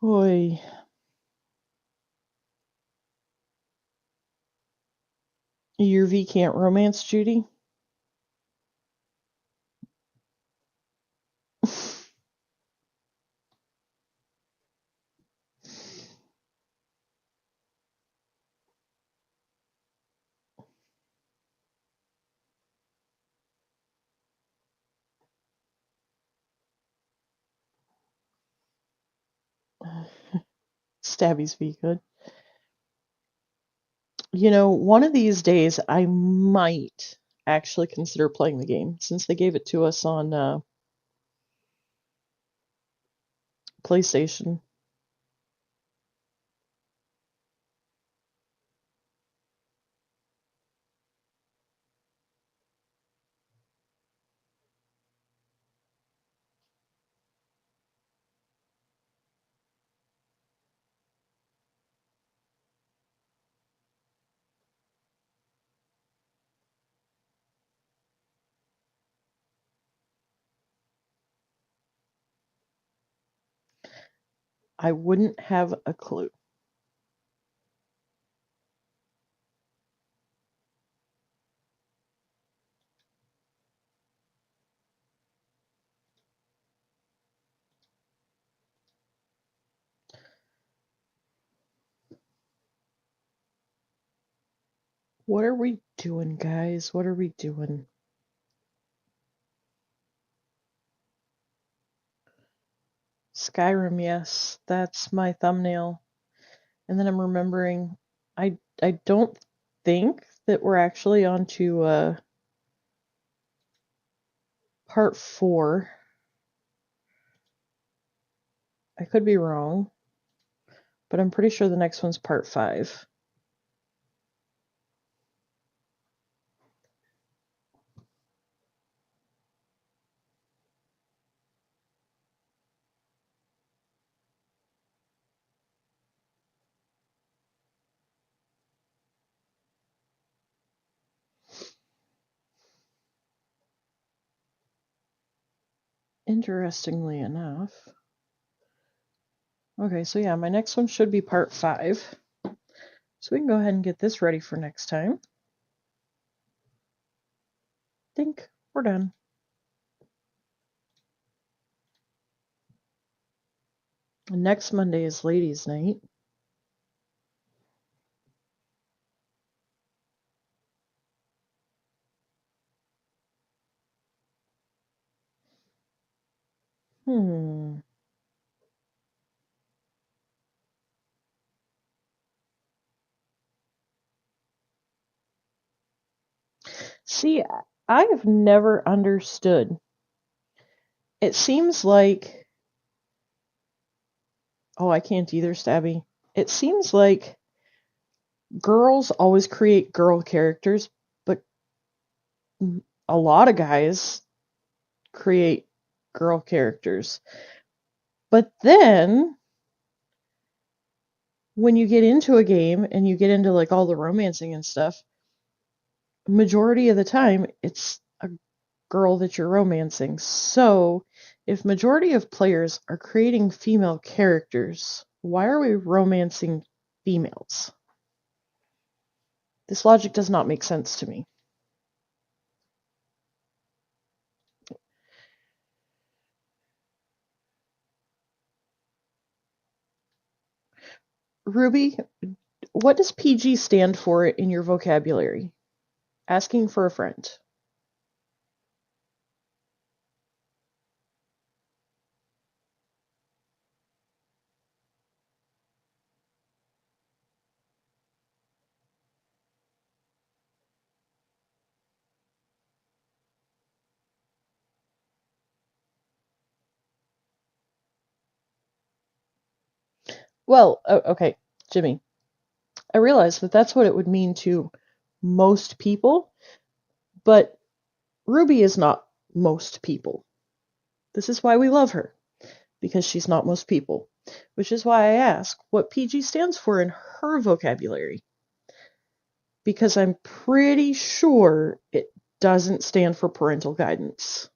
Boy. Your V can't romance Judy? Stabby's V good. You know, one of these days I might actually consider playing the game since they gave it to us on PlayStation. I wouldn't have a clue. What are we doing, guys? What are we doing? Skyrim, yes, that's my thumbnail. And then I'm remembering I don't think that we're actually on to part 4. I could be wrong, but I'm pretty sure the next one's part 5. Interestingly enough. Okay, so yeah, my next one should be part 5. So we can go ahead and get this ready for next time. Think we're done. Next Monday is ladies' night. Hmm. See, I've never understood. It seems like, oh, I can't either, Stabby. It seems like girls always create girl characters, but a lot of guys create girl characters. But then when you get into a game and you get into like all the romancing and stuff, majority of the time it's a girl that you're romancing. So if majority of players are creating female characters, why are we romancing females? This logic does not make sense to me. Ruby, what does PG stand for in your vocabulary? Asking for a friend. Well, okay, Jimmy. I realize that that's what it would mean to most people, but Ruby is not most people. This is why we love her, because she's not most people, which is why I ask what PG stands for in her vocabulary, because I'm pretty sure it doesn't stand for parental guidance.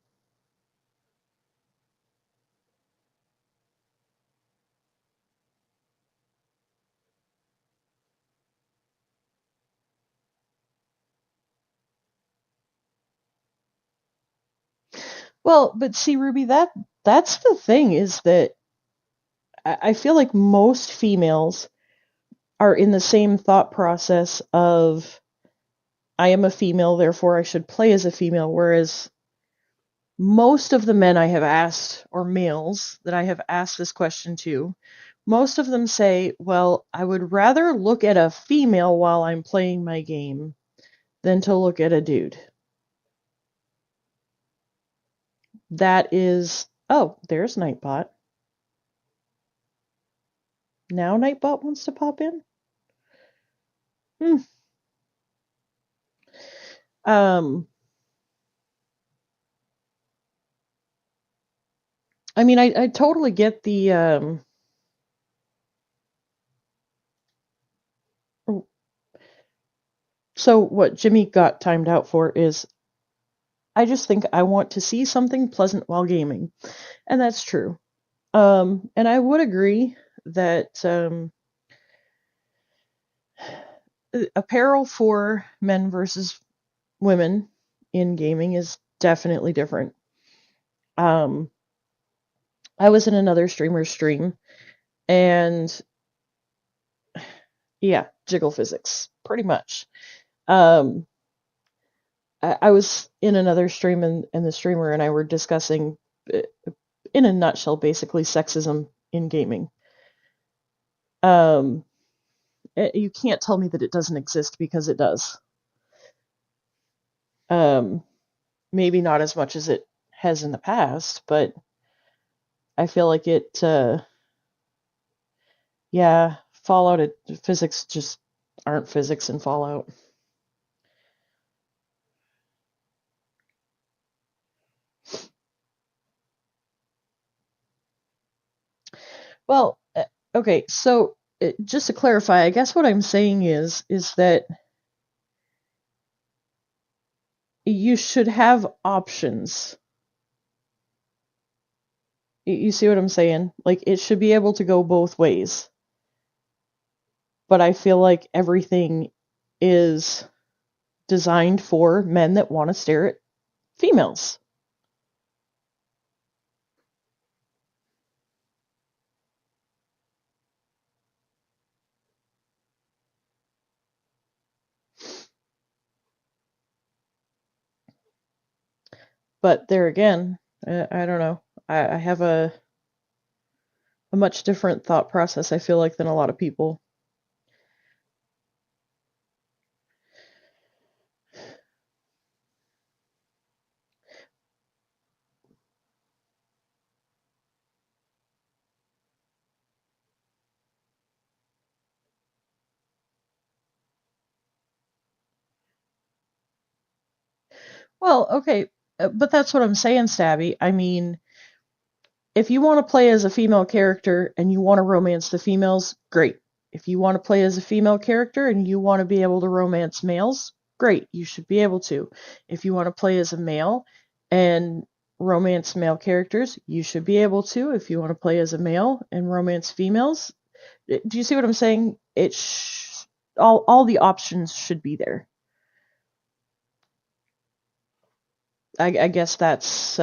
Well, but see, Ruby, that's the thing is that I feel like most females are in the same thought process of I am a female, therefore I should play as a female, whereas most of the men I have asked, or males that I have asked this question to, most of them say, well, I would rather look at a female while I'm playing my game than to look at a dude. That is, oh, there's Nightbot. Now Nightbot wants to pop in? Hmm. Um, I mean, I totally get the, so what Jimmy got timed out for is, I just think I want to see something pleasant while gaming. And that's true. And I would agree that apparel for men versus women in gaming is definitely different. Um, I was in another streamer's stream, and yeah, jiggle physics, pretty much. Um, I was in another stream, and the streamer and I were discussing, in a nutshell, basically sexism in gaming. Um, you can't tell me that it doesn't exist because it does. Um, maybe not as much as it has in the past, but I feel like it, yeah, Fallout physics just aren't physics in Fallout. Well, okay, so just to clarify, I guess what I'm saying is that you should have options. You see what I'm saying? Like, it should be able to go both ways. But I feel like everything is designed for men that want to stare at females. But there again, I don't know. I have a much different thought process, I feel like, than a lot of people. Well, okay, but that's what I'm saying, Stabby. I mean, if you want to play as a female character and you want to romance the females, great. If you want to play as a female character and you want to be able to romance males, great. You should be able to. If you want to play as a male and romance male characters, you should be able to. If you want to play as a male and romance females, do you see what I'm saying? all the options should be there. I guess that's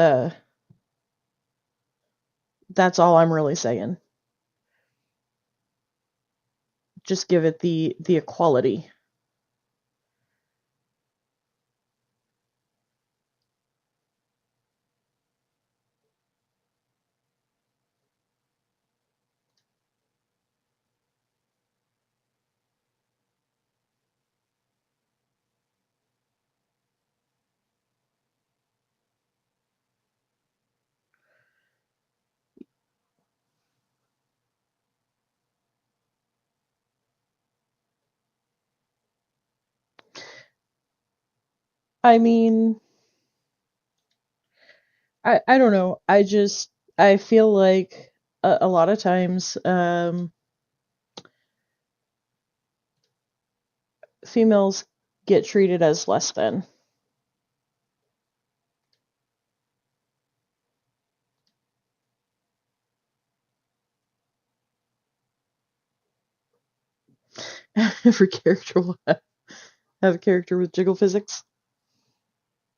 all I'm really saying. Just give it the equality. I mean, I don't know. I feel like a lot of times females get treated as less than. Every character will have a character with jiggle physics.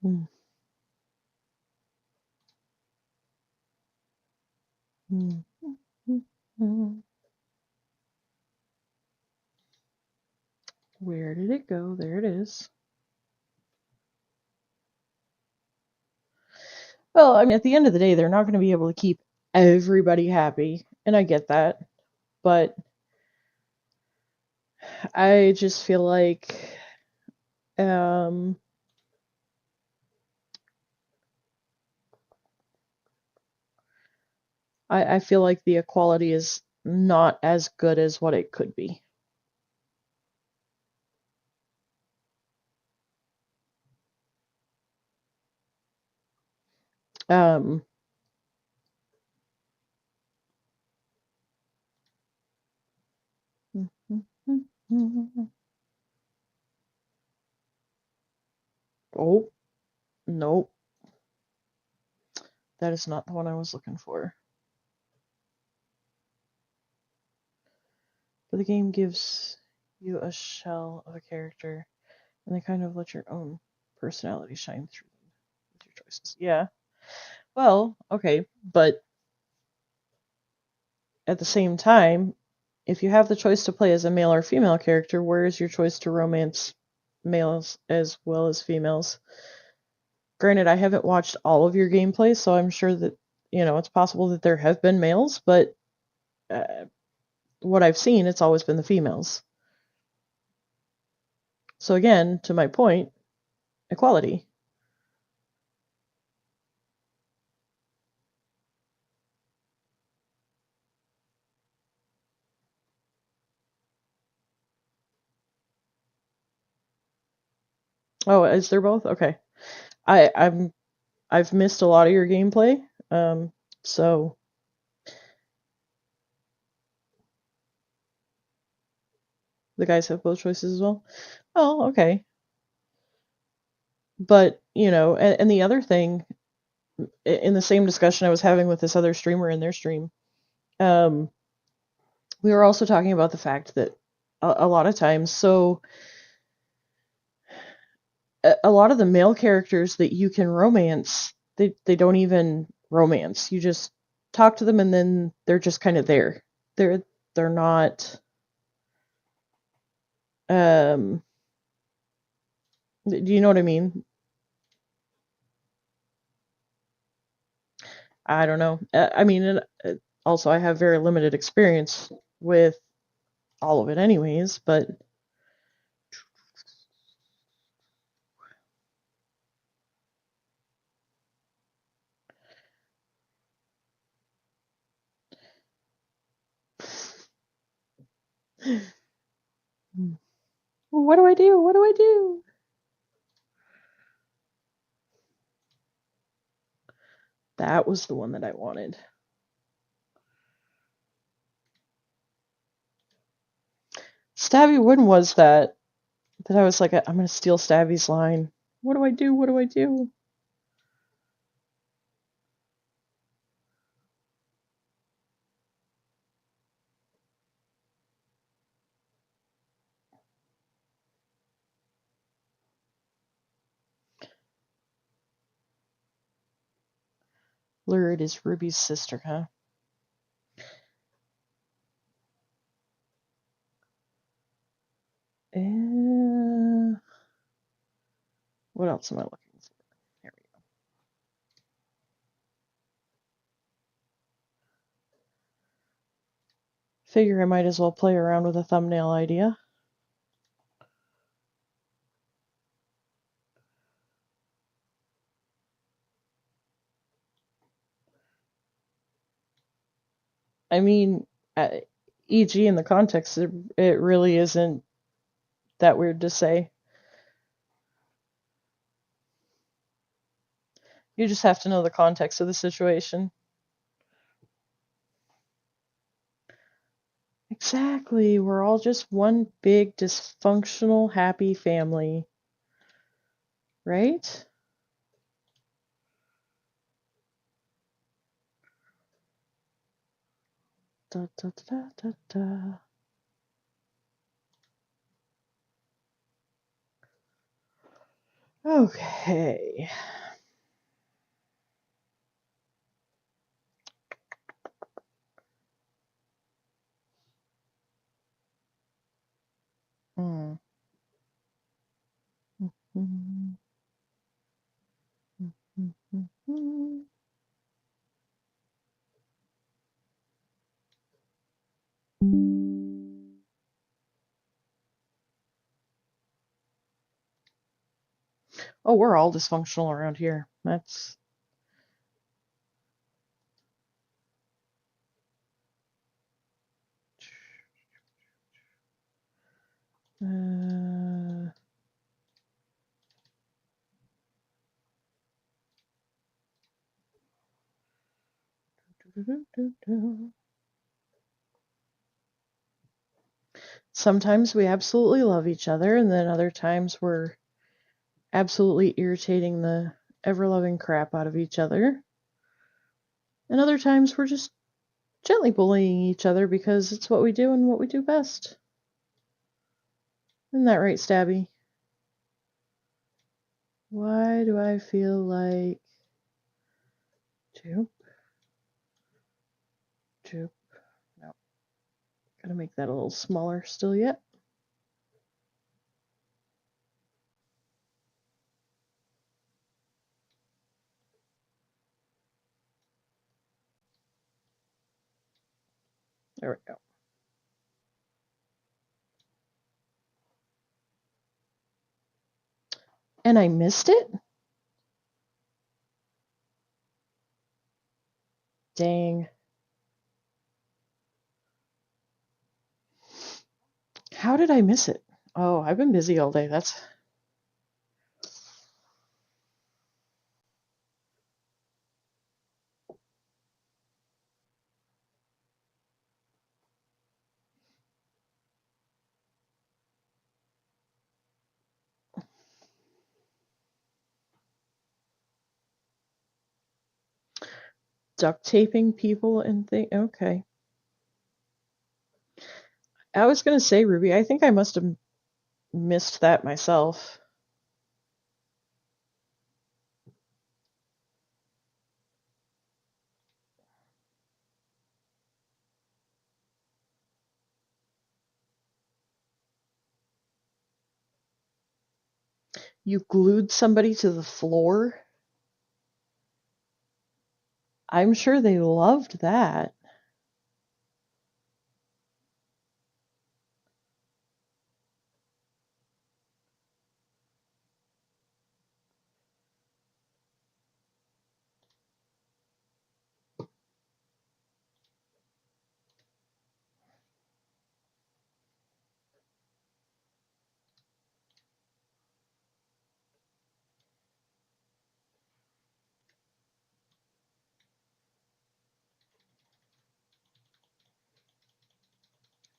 Mm, mm, mm, mm. Where did it go? There it is. Well, I mean, at the end of the day, they're not going to be able to keep everybody happy, and I get that. But I just feel like um, I feel like the equality is not as good as what it could be. Um, oh, nope, that is not the one I was looking for. But the game gives you a shell of a character, and they kind of let your own personality shine through them with your choices. Yeah. Well, okay, but at the same time, if you have the choice to play as a male or female character, where is your choice to romance males as well as females? Granted, I haven't watched all of your gameplay, so I'm sure that, it's possible that there have been males, but uh, what I've seen, it's always been the females. So again, to my point, equality. Oh, is there both? Okay. I, I'm I've missed a lot of your gameplay. So the guys have both choices as well. Oh, okay. But, and the other thing, in the same discussion I was having with this other streamer in their stream, um, we were also talking about the fact that a lot of times, so a lot of the male characters that you can romance, they don't even romance. You just talk to them and then they're just kind of there. They're not um do you know what I mean? I don't know. I mean, and also I have very limited experience with all of it anyways, but what do I do? What do I do? That was the one that I wanted. Stabby, when was that I was like, I'm gonna steal Stabby's line. What do I do? What do I do? Lurid is Ruby's sister, huh? What else am I looking for? Here we go. Figure I might as well play around with a thumbnail idea. I mean, e.g. in the context, it really isn't that weird to say. You just have to know the context of the situation. Exactly. We're all just one big dysfunctional happy family. Right? Da, da, da, da, da. Okay. Mm. Mm, mm, mm, mm, mm. Oh, we're all dysfunctional around here. That's uh, sometimes we absolutely love each other, and then other times we're absolutely irritating the ever-loving crap out of each other. And other times we're just gently bullying each other because it's what we do and what we do best. Isn't that right, Stabby? Why do I feel like... Joop. Joop. No. Gotta make that a little smaller still yet. There we go. And I missed it? Dang. How did I miss it? Oh, I've been busy all day. That's... duct taping people and things. Okay. I was gonna say, Ruby, I think I must have missed that myself. You glued somebody to the floor? I'm sure they loved that.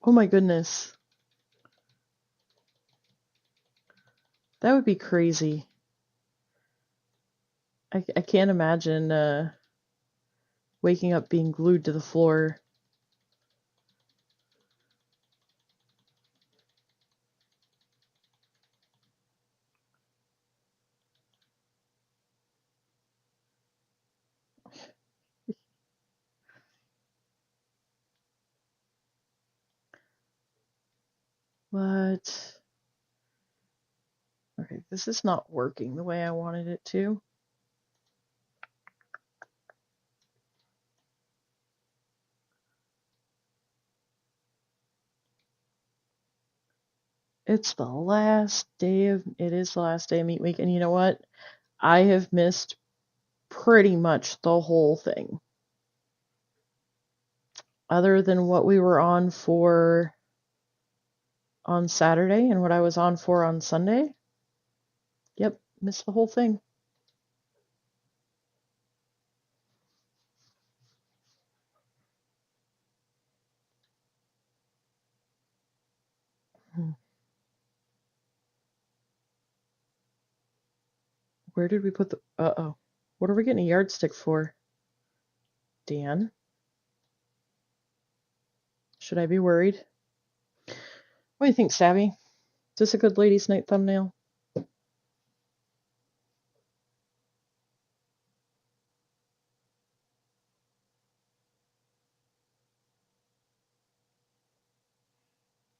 Oh my goodness. That would be crazy. I can't imagine waking up being glued to the floor. But, okay, this is not working the way I wanted it to. It is the last day of Meet Week, and you know what? I have missed pretty much the whole thing. Other than what we were on for on Saturday and what I was on for on Sunday. Yep, missed the whole thing. Where did we put the... Uh-oh. What are we getting a yardstick for? Dan? Should I be worried? What do you think, Savvy? Is this a good ladies' night thumbnail?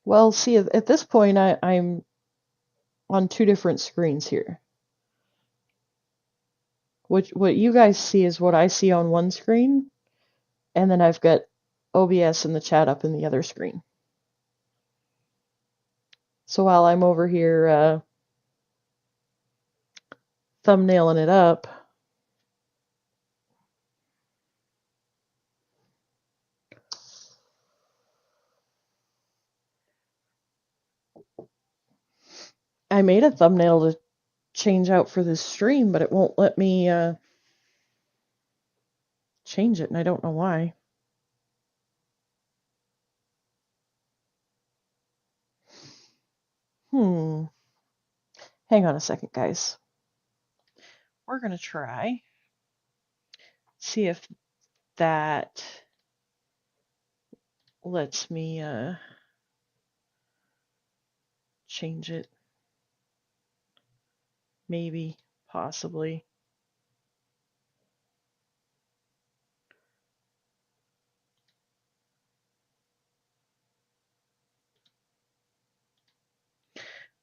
Well, see, at this point, I'm on two different screens here. What you guys see is what I see on one screen, and then I've got OBS and the chat up in the other screen. So while I'm over here thumbnailing it up, I made a thumbnail to change out for this stream, but it won't let me change it, and I don't know why. Hang on a second, guys. We're going to try. See if that lets me change it. Maybe, possibly.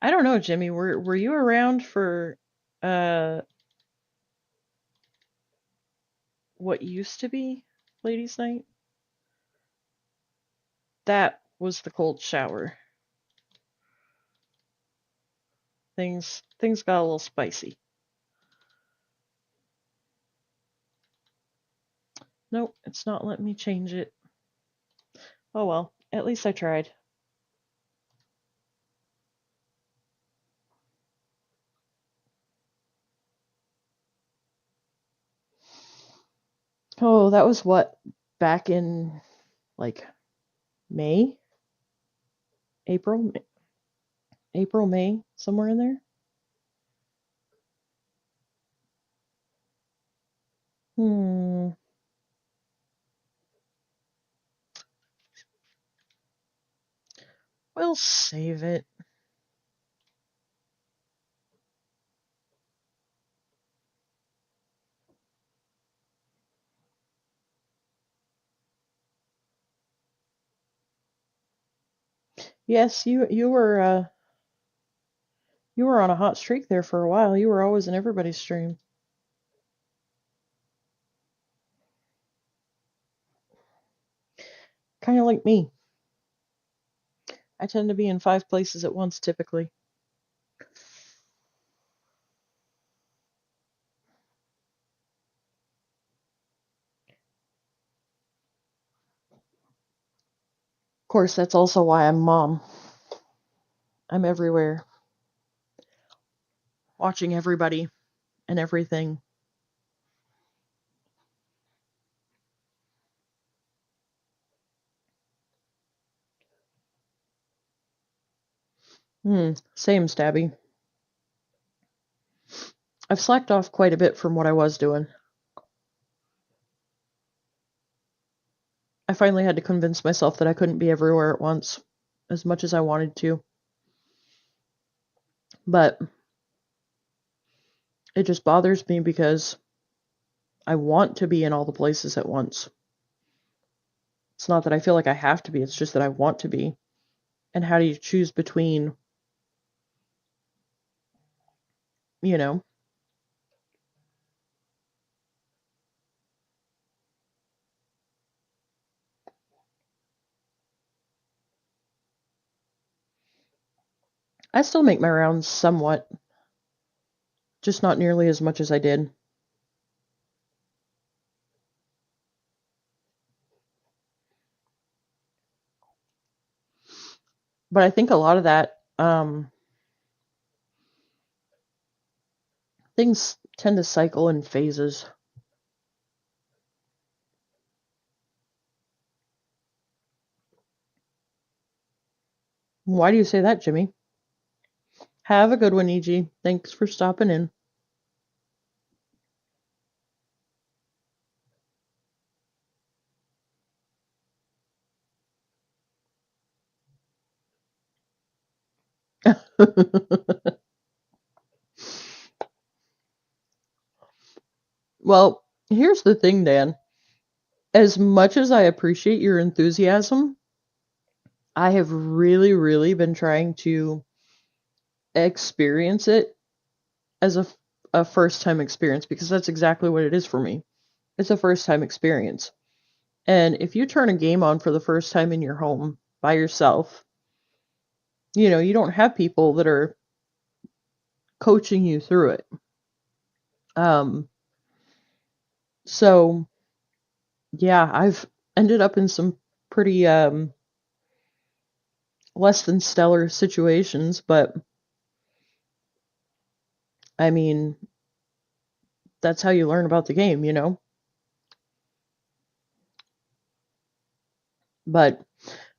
I don't know, Jimmy. Were you around for what used to be ladies' night? That was the cold shower. Things got a little spicy. Nope, it's not letting me change it. Oh well, at least I tried. Oh, that was what? Back in, like, May? April? April, May, somewhere in there? We'll save it. Yes, you were on a hot streak there for a while. You were always in everybody's stream. Kind of like me. I tend to be in 5 places at once typically. Of course, that's also why I'm mom. I'm everywhere. Watching everybody and everything. Same, Stabby. I've slacked off quite a bit from what I was doing. I finally had to convince myself that I couldn't be everywhere at once, as much as I wanted to. But it just bothers me because I want to be in all the places at once. It's not that I feel like I have to be, it's just that I want to be. And how do you choose between, you know? I still make my rounds somewhat, just not nearly as much as I did. But I think a lot of that, things tend to cycle in phases. Why do you say that, Jimmy? Have a good one, EG. Thanks for stopping in. Well, here's the thing, Dan. As much as I appreciate your enthusiasm, I have really, really been trying to experience it as a first time experience because that's exactly what it is for me. It's a first time experience. And if you turn a game on for the first time in your home by yourself, you don't have people that are coaching you through it. Um, so yeah, I've ended up in some pretty less than stellar situations, but I mean, that's how you learn about the game. But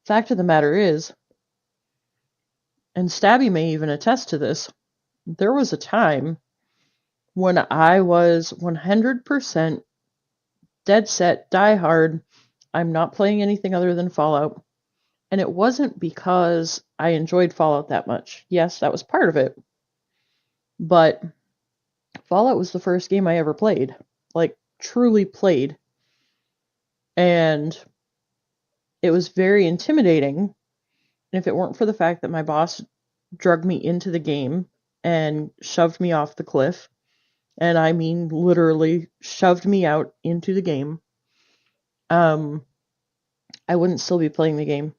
fact of the matter is, and Stabby may even attest to this, there was a time when I was 100% dead set, die hard, I'm not playing anything other than Fallout. And it wasn't because I enjoyed Fallout that much. Yes, that was part of it. But Fallout was the first game I ever played. Like, truly played. And it was very intimidating. And if it weren't for the fact that my boss drug me into the game and shoved me off the cliff, and I mean literally shoved me out into the game, I wouldn't still be playing the game.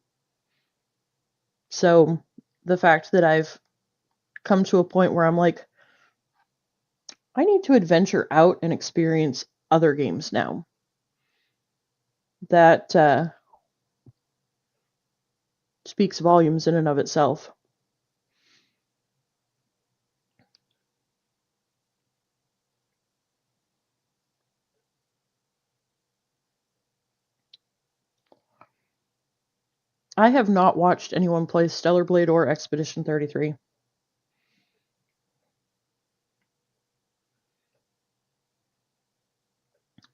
So the fact that I've come to a point where I'm like, I need to adventure out and experience other games now. That speaks volumes in and of itself. I have not watched anyone play Stellar Blade or Expedition 33.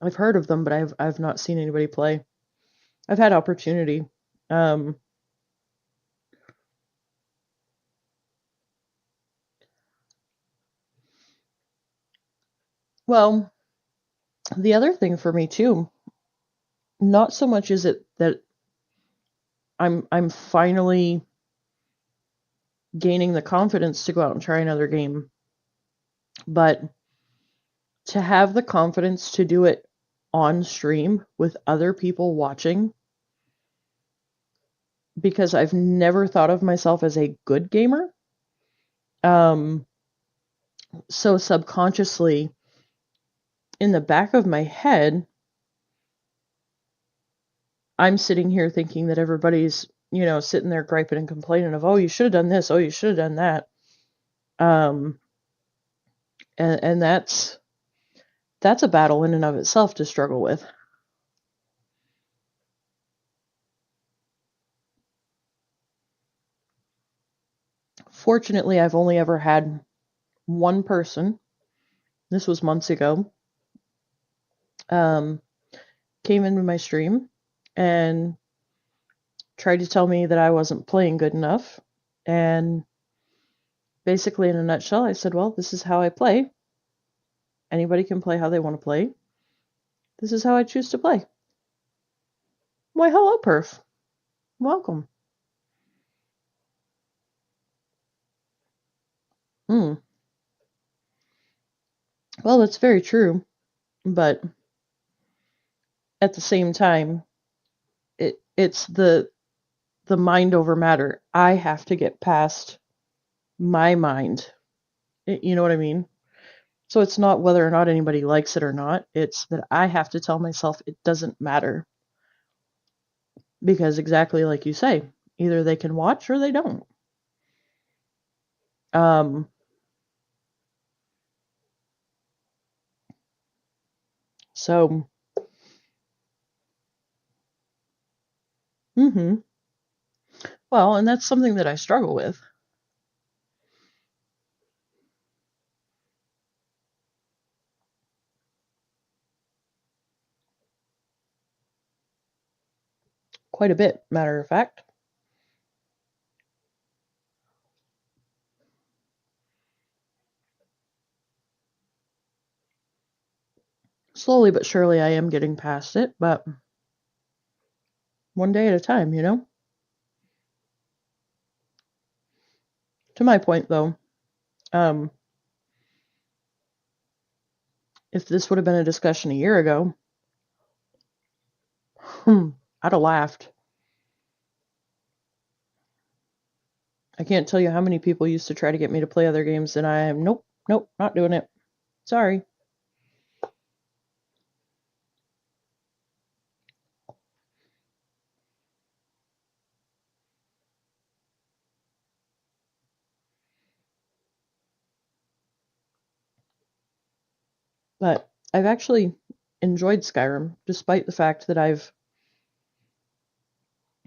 I've heard of them, but I've not seen anybody play. I've had opportunity. Um, well, the other thing for me too, not so much is it that I'm finally gaining the confidence to go out and try another game, but to have the confidence to do it on stream with other people watching, because I've never thought of myself as a good gamer. Um, so subconsciously, in the back of my head, I'm sitting here thinking that everybody's, sitting there griping and complaining of, oh, you should have done this, oh, you should have done that. Um, and that's a battle in and of itself to struggle with. Fortunately, I've only ever had one person, this was months ago, um, came into my stream and tried to tell me that I wasn't playing good enough. And basically, in a nutshell, I said, well, this is how I play. Anybody can play how they want to play. This is how I choose to play. Why, hello, Perf. Welcome. Hmm. Well, that's very true, but at the same time, it's the mind over matter. I have to get past my mind. You know what I mean? So it's not whether or not anybody likes it or not. It's that I have to tell myself it doesn't matter because exactly like you say, either they can watch or they don't. Um, so, hmm well, and that's something that I struggle with quite a bit, matter of fact. Slowly but surely, I am getting past it, but one day at a time, you know? To my point, though, um, if this would have been a discussion a year ago, hmm, I'd have laughed. I can't tell you how many people used to try to get me to play other games, and I'm nope, nope, not doing it. Sorry. But I've actually enjoyed Skyrim, despite the fact that I've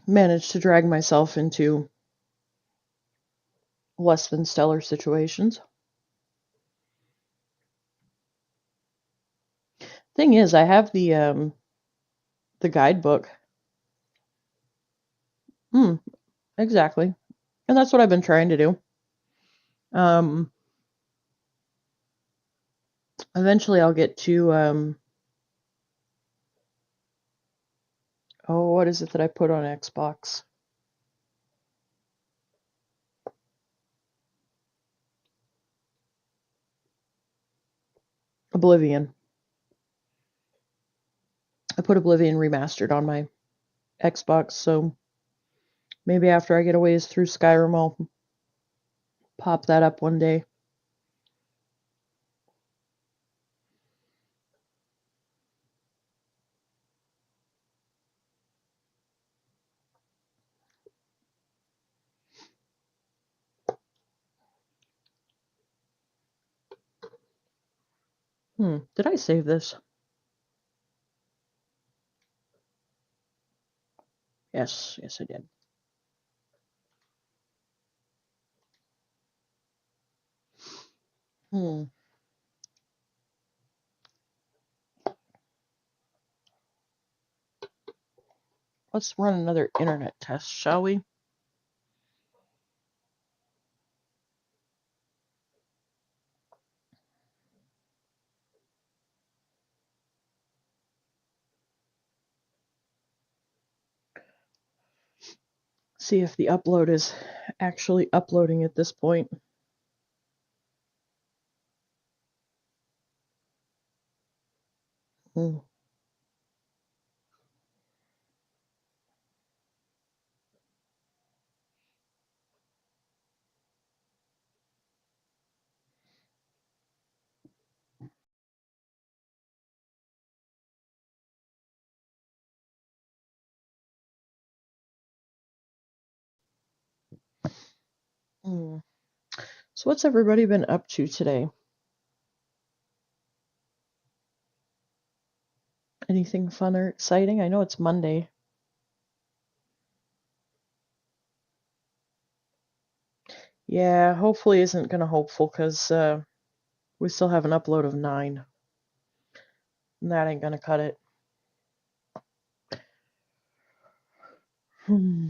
managed to drag myself into less than stellar situations. Thing is, I have the guidebook. Hmm, exactly. And that's what I've been trying to do. Um, eventually I'll get to oh, what is it that I put on Xbox? Oblivion. I put Oblivion Remastered on my Xbox, so maybe after I get a ways through Skyrim, I'll pop that up one day. Did I save this? Yes, yes, I did. Hmm. Let's run another internet test, shall we? See if the upload is actually uploading at this point. Hmm. Hmm. So what's everybody been up to today? Anything fun or exciting? I know it's Monday. Yeah, hopefully isn't gonna hopeful because we still have an upload of 9. And that ain't gonna cut it. Hmm.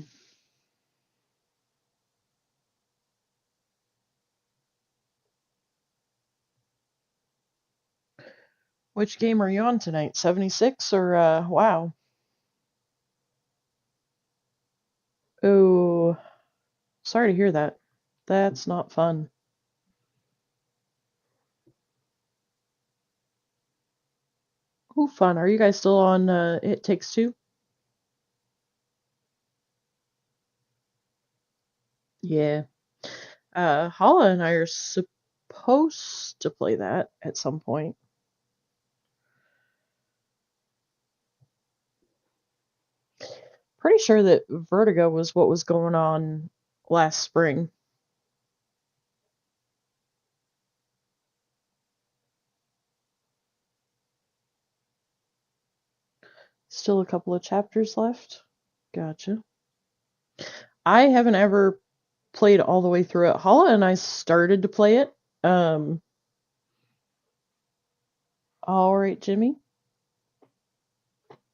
Which game are you on tonight? 76 or WoW? Oh, sorry to hear that. That's not fun. Ooh, fun. Are you guys still on It Takes Two? Yeah. Hala and I are supposed to play that at some point. Pretty sure that Vertigo was what was going on last spring. Still a couple of chapters left. Gotcha. I haven't ever played all the way through it. Hala and I started to play it. Um, all right, Jimmy.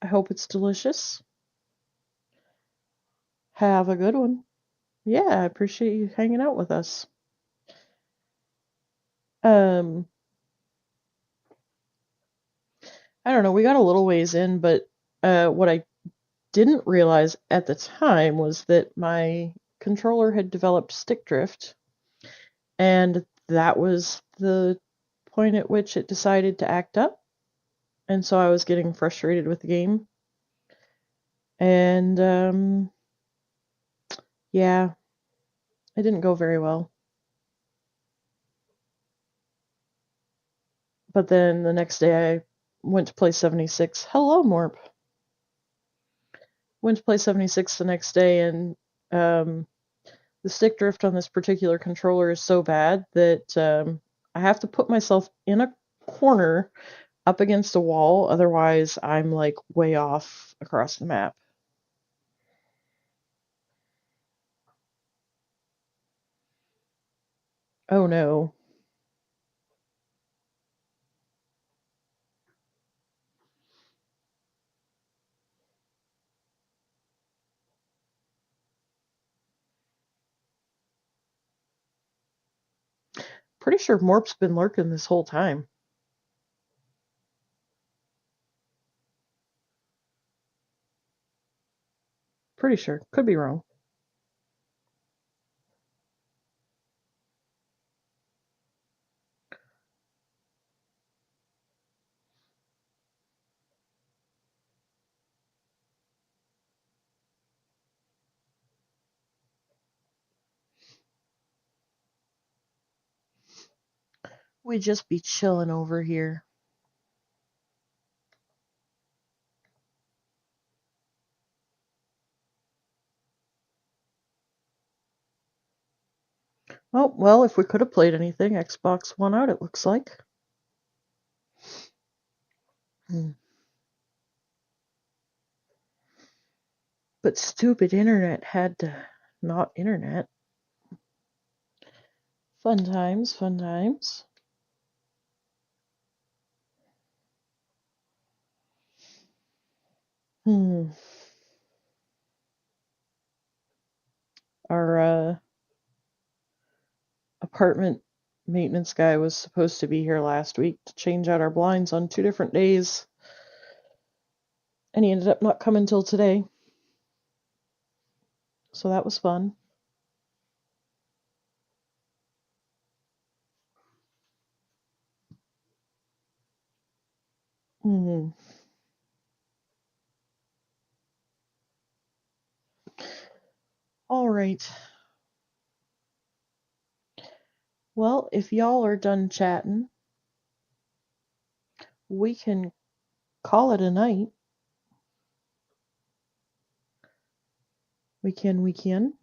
I hope it's delicious. Have a good one. Yeah, I appreciate you hanging out with us. Um, I don't know, we got a little ways in, but what I didn't realize at the time was that my controller had developed stick drift, and that was the point at which it decided to act up. And so I was getting frustrated with the game. And yeah, it didn't go very well. But then the next day I went to play 76. Hello, Morp. Went to play 76 the next day, and um, the stick drift on this particular controller is so bad that I have to put myself in a corner up against a wall, otherwise I'm like way off across the map. Oh no. Pretty sure Morp's been lurking this whole time. Pretty sure. Could be wrong. We just be chilling over here. Oh, well, if we could have played anything, Xbox won out, it looks like. Hmm. But stupid internet had to not internet. Fun times, fun times. Hmm. Our apartment maintenance guy was supposed to be here last week to change out our blinds on 2 different days, and he ended up not coming till today. So that was fun. Hmm. All right. Well, if y'all are done chatting, we can call it a night. We can.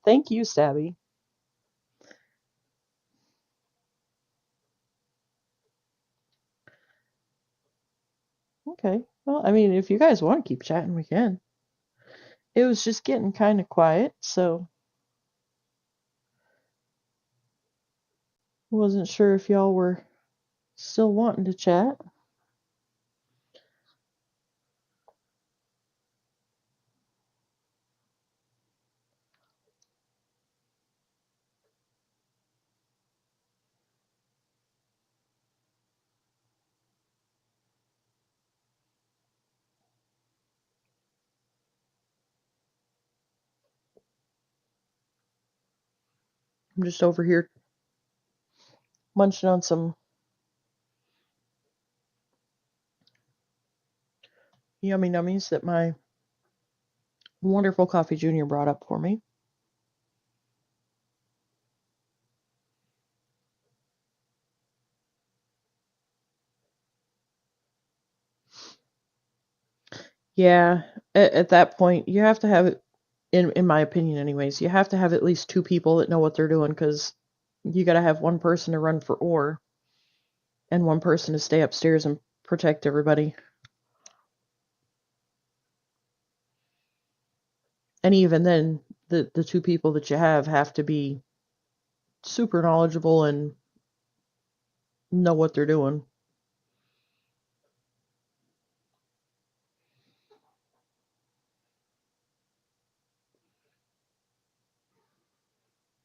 Thank you, Stabby. Okay. Well, I mean, if you guys want to keep chatting, we can. It was just getting kind of quiet, so wasn't sure if y'all were still wanting to chat. I'm just over here munching on some yummy nummies that my wonderful coffee junior brought up for me. Yeah, at that point, you have to have it, in my opinion, anyways, you have to have at least two people that know what they're doing because you got to have one person to run for ore and one person to stay upstairs and protect everybody. And even then, the two people that you have to be super knowledgeable and know what they're doing.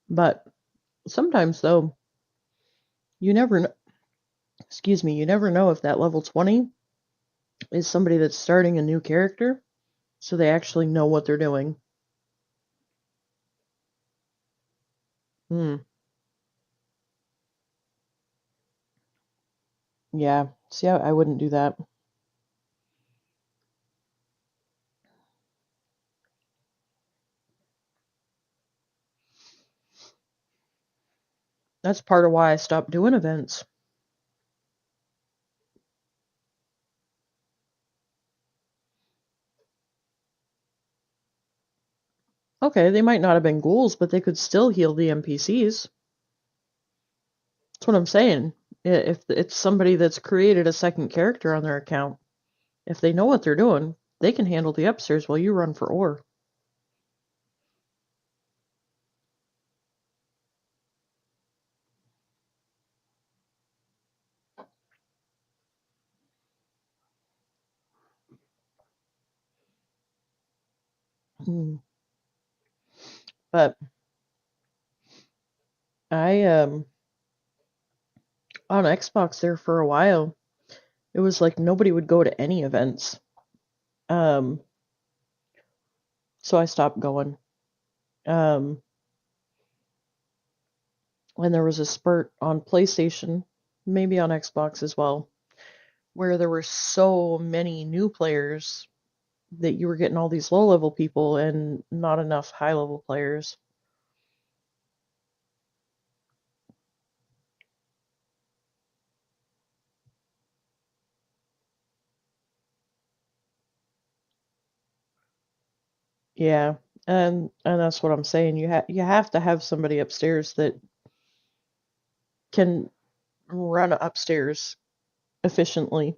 But sometimes, though, you never know, excuse me, you never know if that level 20 is somebody that's starting a new character, so they actually know what they're doing. Hmm. Yeah. See, I wouldn't do that. That's part of why I stopped doing events. Okay, they might not have been ghouls, but they could still heal the NPCs. That's what I'm saying. If it's somebody that's created a second character on their account, if they know what they're doing, they can handle the upstairs while you run for ore. Hmm. But I on Xbox there for a while, it was like nobody would go to any events. Um, so I stopped going. Um, and there was a spurt on PlayStation, maybe on Xbox as well, where there were so many new players that you were getting all these low level people and not enough high level players. Yeah, and that's what I'm saying. You have to have somebody upstairs that can run upstairs efficiently.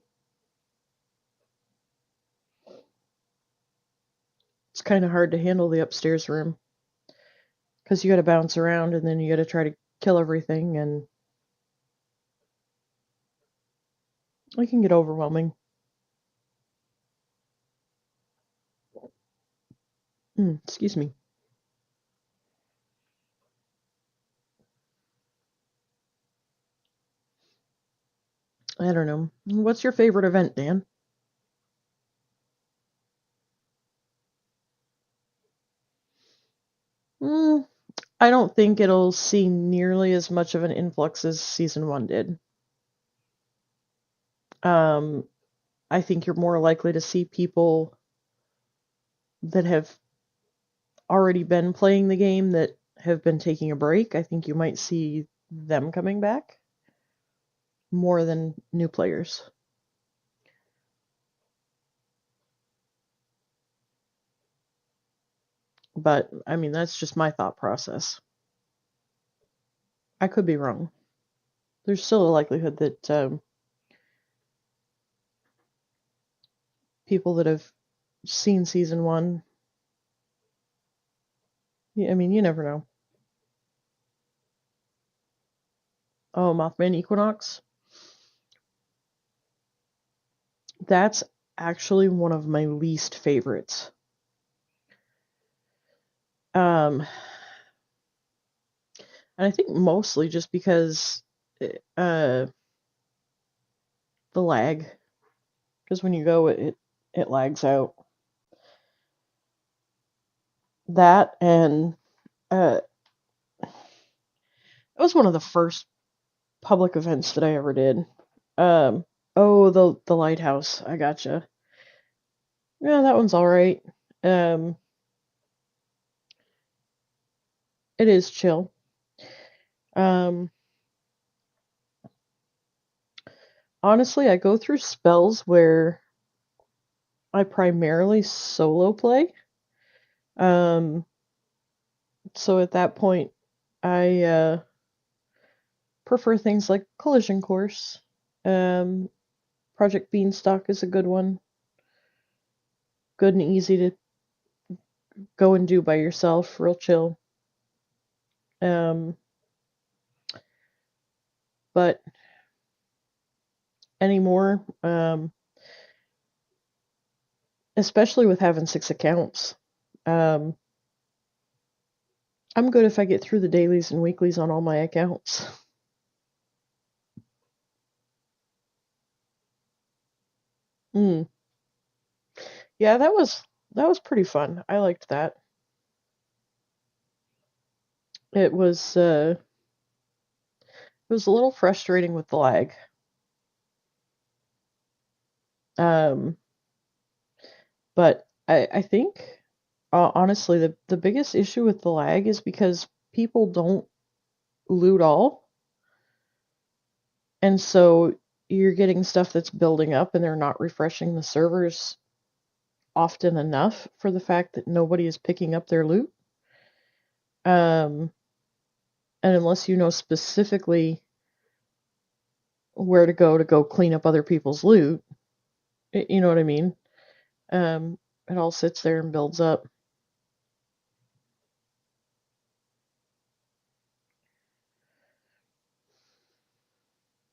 It's kind of hard to handle the upstairs room because you got to bounce around and then you got to try to kill everything, and it can get overwhelming. Excuse me. I don't know. What's your favorite event, Dan? Mm, I don't think it'll see nearly as much of an influx as season one did. Um, I think you're more likely to see people that have already been playing the game that have been taking a break. I think you might see them coming back more than new players. But I mean, that's just my thought process. I could be wrong. There's still a likelihood that people that have seen season one, I mean, you never know. Oh, Mothman Equinox. That's actually one of my least favorites. Um, and I think mostly just because uh the lag. Because when you go, it lags out. That and uh It was one of the first public events that I ever did. Um, oh, the lighthouse. I gotcha. Yeah, that one's all right. Um, it is chill. Um, honestly, I go through spells where I primarily solo play. Um, so at that point, I prefer things like Collision Course. Um, Project Beanstalk is a good one. Good and easy to go and do by yourself, real chill. Um, but anymore, especially with having 6 accounts, um, I'm good if I get through the dailies and weeklies on all my accounts. Mm. Yeah, that was pretty fun. I liked that. It was a little frustrating with the lag. Um, but I think honestly the biggest issue with the lag is because people don't loot all, and so you're getting stuff that's building up and they're not refreshing the servers often enough for the fact that nobody is picking up their loot. Um, and unless you know specifically where to go clean up other people's loot, you know what I mean? Um, it all sits there and builds up.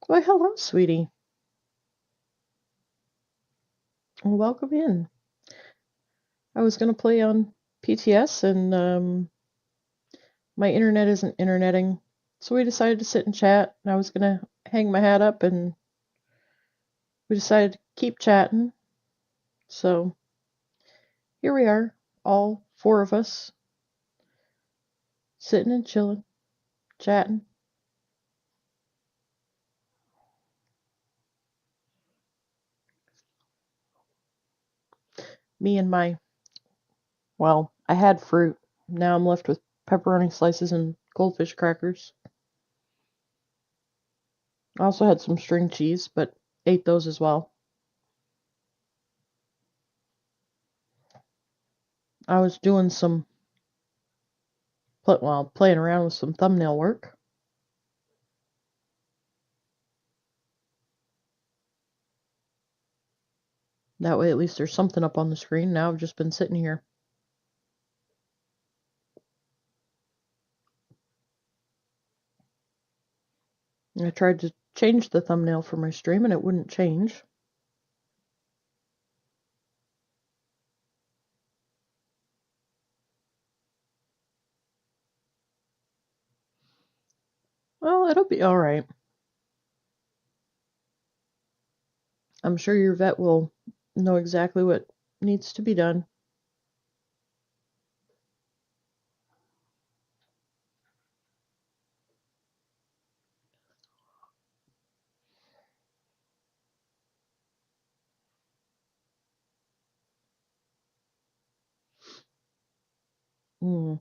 Why, hello, sweetie. Welcome in. I was gonna play on PTS and my internet isn't interneting. So we decided to sit and chat, and I was gonna hang my hat up, and we decided to keep chatting. So here we are, all four of us, sitting and chilling, chatting. Me and my, well, I had fruit. Now I'm left with pepperoni slices and goldfish crackers. I also had some string cheese, but ate those as well. I was doing some, well, playing around with some thumbnail work. That way, at least there's something up on the screen. Now I've just been sitting here. I tried to change the thumbnail for my stream and it wouldn't change. Well, it'll be alright. I'm sure your vet will know exactly what needs to be done. Mm.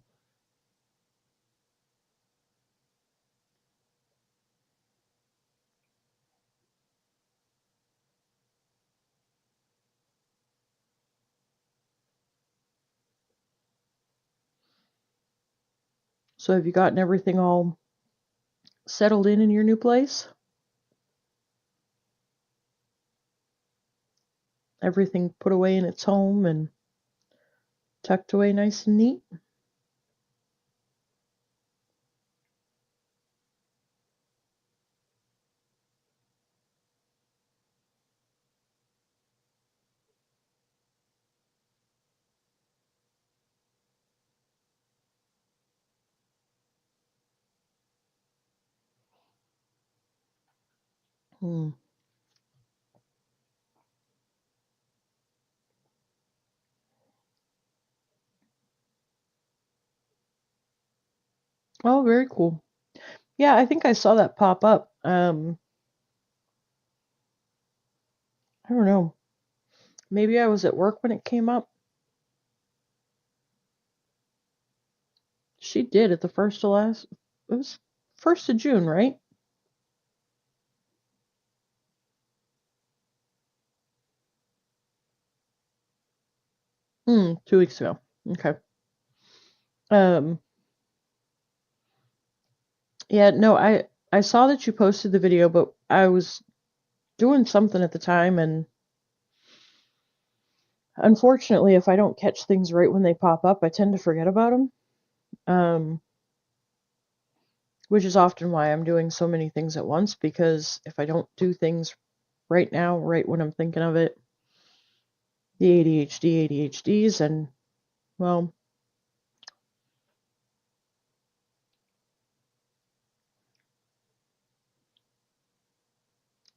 So have you gotten everything all settled in your new place? Everything put away in its home and tucked away nice and neat? Mm. Oh, very cool. Yeah, I think I saw that pop up. I don't know. Maybe I was at work when it came up. She did at the first of last. It was 1st of June, right? 2 weeks ago. Okay. Um. Yeah. No. I saw that you posted the video, but I was doing something at the time, and unfortunately, if I don't catch things right when they pop up, I tend to forget about them. Um. Which is often why I'm doing so many things at once, because if I don't do things right now, right when I'm thinking of it, the ADHDs, and, well,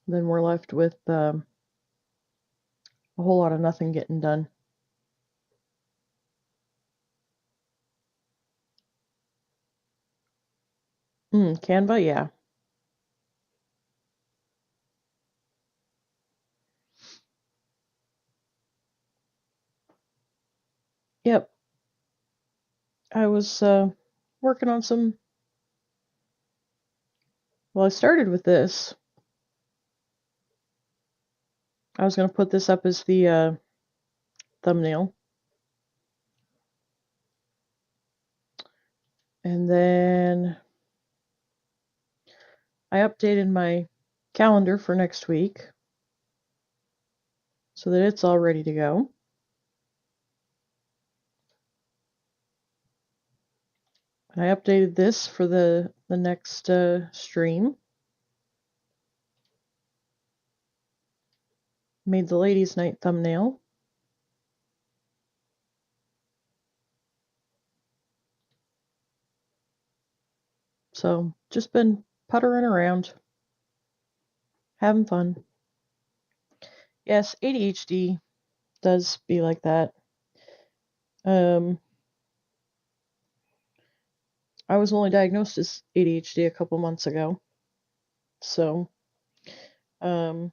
then we're left with a whole lot of nothing getting done. Canva, yeah. Yep. I was working on some. Well, I started with this. I was going to put this up as the thumbnail. And then I updated my calendar for next week so that it's all ready to go. And I updated this for the next stream. Made the ladies' night thumbnail. So just been puttering around, having fun. Yes, ADHD does be like that. Um, I was only diagnosed as ADHD a couple months ago. So, um,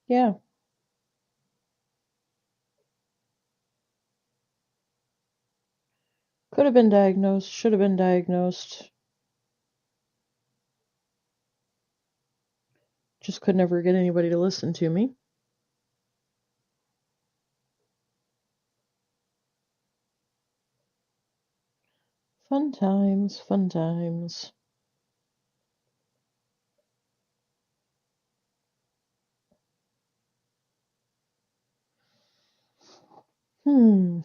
yeah. Could have been diagnosed, should have been diagnosed. Just could never get anybody to listen to me. Fun times, fun times. Hmm.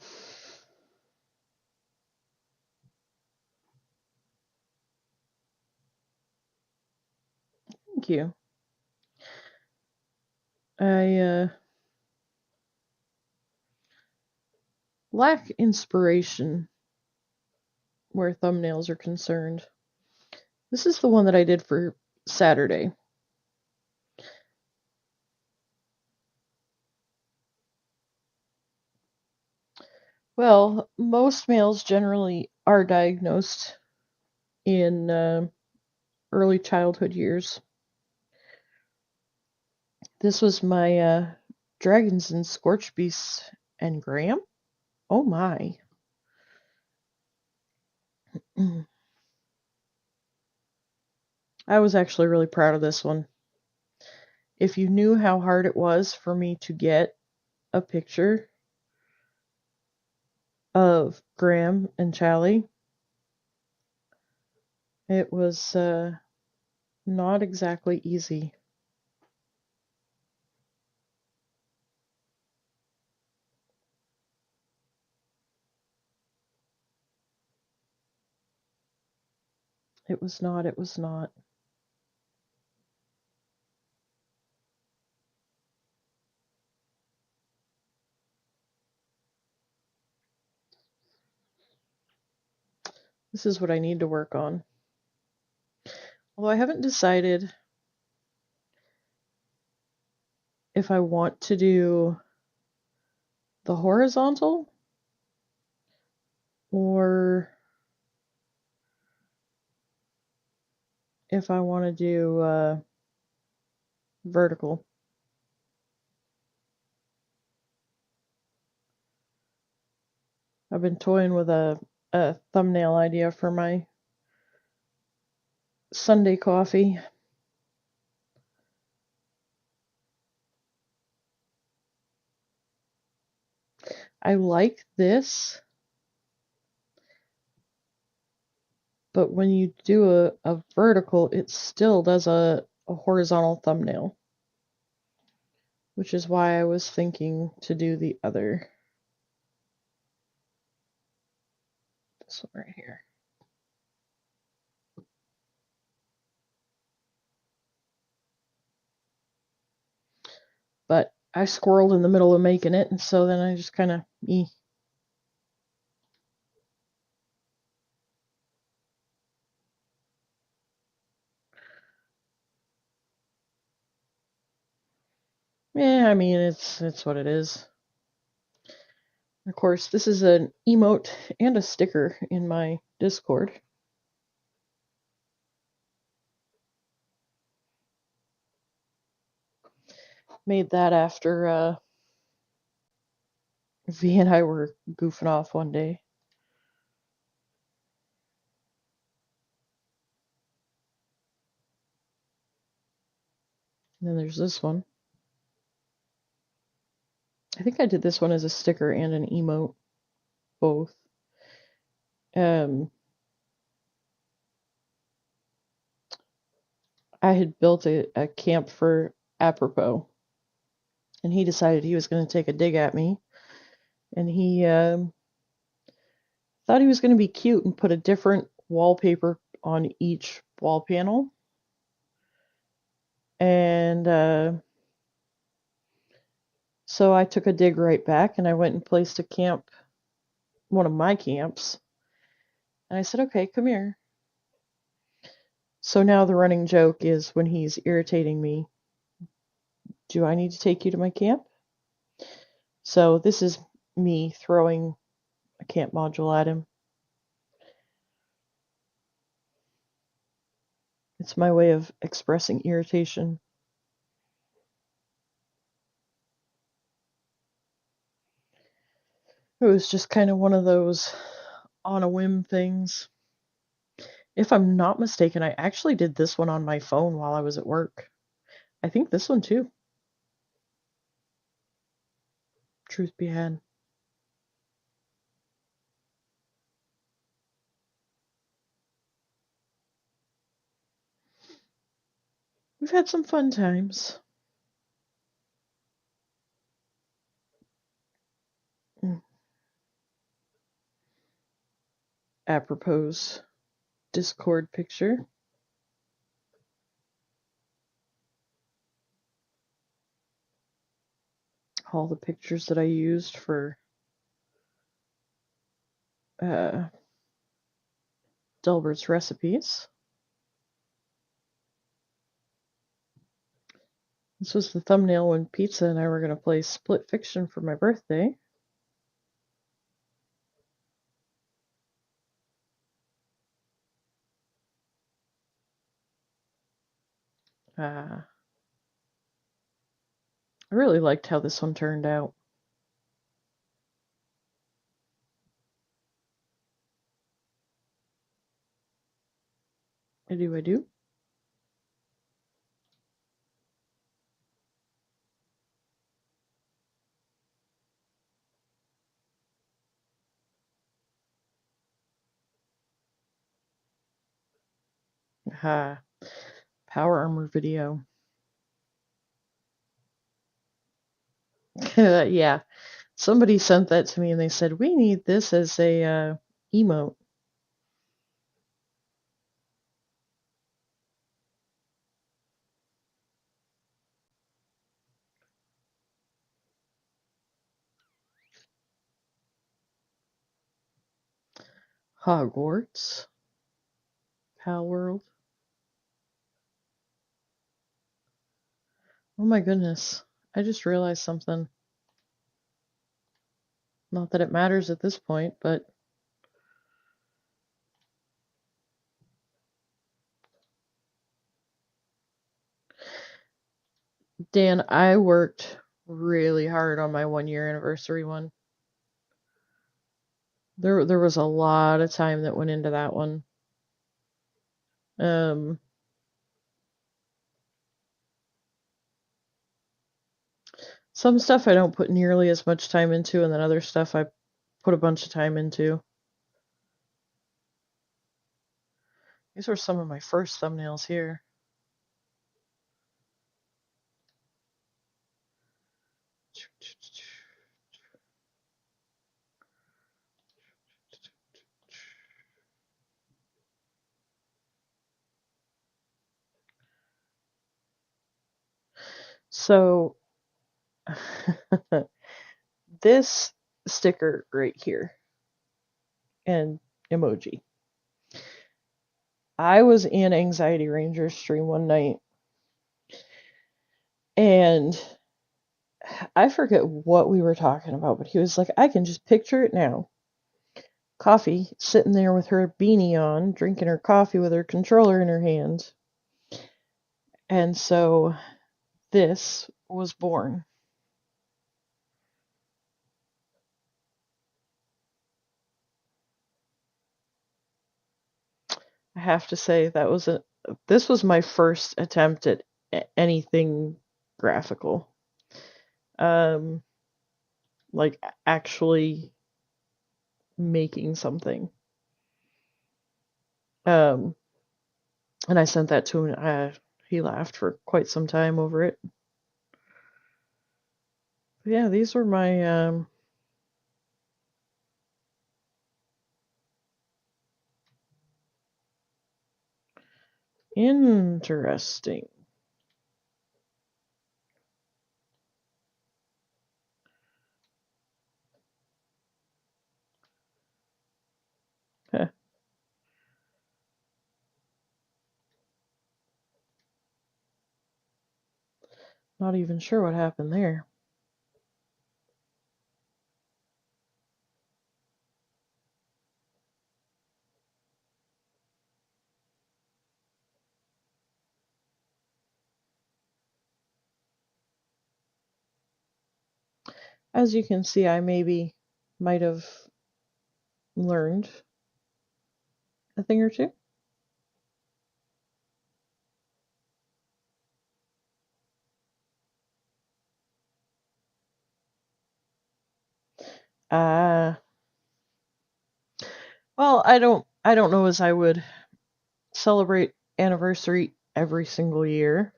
Thank you. I lack inspiration where thumbnails are concerned. This is the one that I did for Saturday. Well, most males generally are diagnosed in early childhood years. This was my Dragons and Scorch Beasts engram. Oh my. I was actually really proud of this one. If you knew how hard it was for me to get a picture of Graham and Charlie, it was not exactly easy. It was not, it was not. This is what I need to work on. Although I haven't decided if I want to do the horizontal or if I want to do vertical. I've been toying with a thumbnail idea for my Sunday coffee. I like this, but when you do a vertical, it still does a horizontal thumbnail, which is why I was thinking to do the other. This one right here. But I squirreled in the middle of making it, and so then I just kind of yeah, I mean it's what it is. Of course, this is an emote and a sticker in my Discord. Made that after V and I were goofing off one day. And then there's this one. I think I did this one as a sticker and an emote, both. I had built a camp for Apropos, and he decided he was going to take a dig at me, and he thought he was going to be cute and put a different wallpaper on each wall panel. And so I took a dig right back, and I went and placed a camp, one of my camps. And I said, okay, come here. So now the running joke is when he's irritating me, do I need to take you to my camp? So this is me throwing a camp module at him. It's my way of expressing irritation. It was just kind of one of those on a whim things. If I'm not mistaken, I actually did this one on my phone while I was at work. I think this one too. Truth be had. We've had some fun times. Apropos Discord picture. All the pictures that I used for Delbert's recipes. This was the thumbnail when Pizza and I were going to play Split Fiction for my birthday. I really liked how this one turned out. I do. Power armor video. Yeah, somebody sent that to me and they said, we need this as a emote. Hogwarts. Pal World. Oh my goodness. I just realized something. Not that it matters at this point, but Dan, I worked really hard on my 1 year anniversary one. There was a lot of time that went into that one. Um, some stuff I don't put nearly as much time into, and then other stuff I put a bunch of time into. These were some of my first thumbnails here. So this sticker right here and emoji. I was in Anxiety Ranger's stream one night and I forget what we were talking about, but he was like, I can just picture it now. Coffee, sitting there with her beanie on, drinking her coffee with her controller in her hand. And so this was born. I have to say this was my first attempt at anything graphical. Um, like actually making something. Um, and I sent that to him. He laughed for quite some time over it. But yeah, these were my interesting. Heh, not even sure what happened there. As you can see, I maybe might have learned a thing or two. Uh, well, I don't know as I would celebrate anniversary every single year.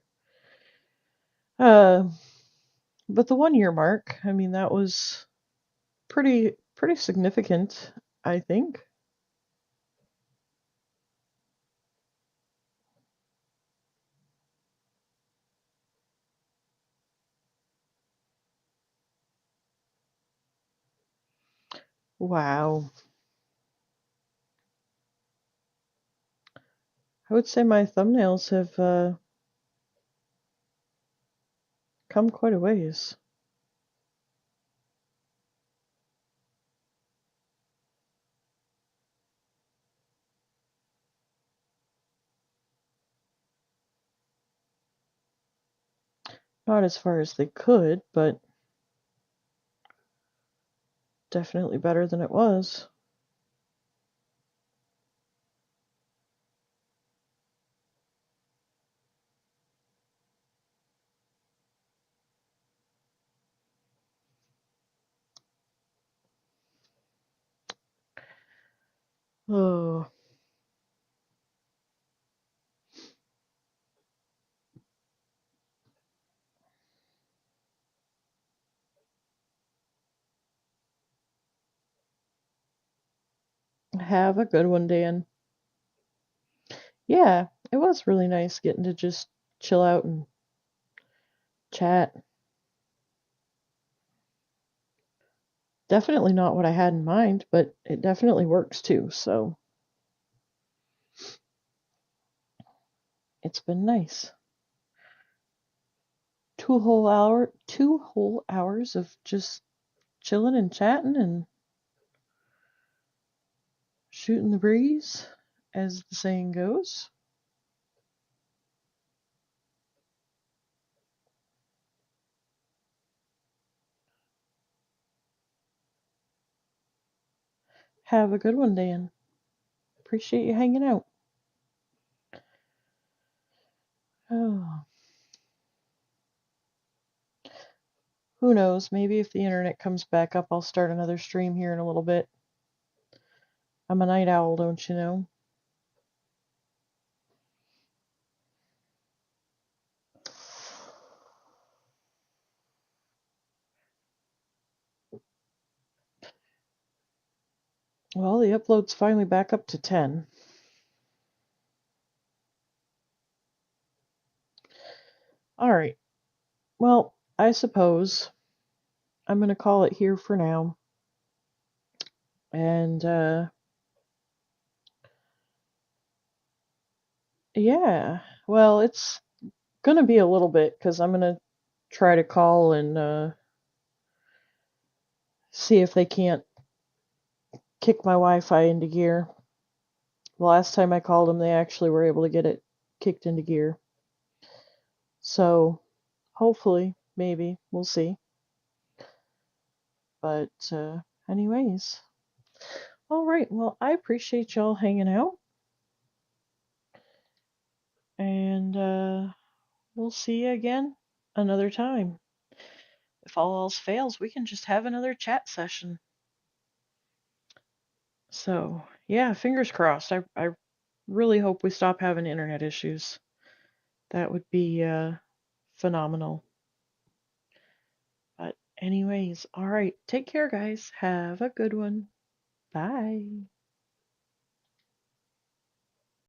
Uh, but the 1 year mark, I mean, that was pretty significant, I think. Wow. I would say my thumbnails have come quite a ways. Not as far as they could, but definitely better than it was. Oh, have a good one, Dan. Yeah, it was really nice getting to just chill out and chat. Definitely not what I had in mind, but it definitely works too, so it's been nice. 2 whole hours of just chilling and chatting and shooting the breeze, as the saying goes. Have a good one, Dan. Appreciate you hanging out. Oh, who knows? Maybe if the internet comes back up, I'll start another stream here in a little bit. I'm a night owl, don't you know? Well, the upload's finally back up to 10. All right. Well, I suppose I'm going to call it here for now. And yeah, well, it's going to be a little bit because I'm going to try to call and see if they can't kick my Wi-Fi into gear. The last time I called them, they actually were able to get it kicked into gear. So hopefully, maybe, we'll see. But anyways, all right. Well, I appreciate y'all hanging out. And we'll see you again another time. If all else fails, we can just have another chat session. So, yeah, fingers crossed. I really hope we stop having internet issues. That would be phenomenal. But, anyways, all right. Take care, guys. Have a good one. Bye.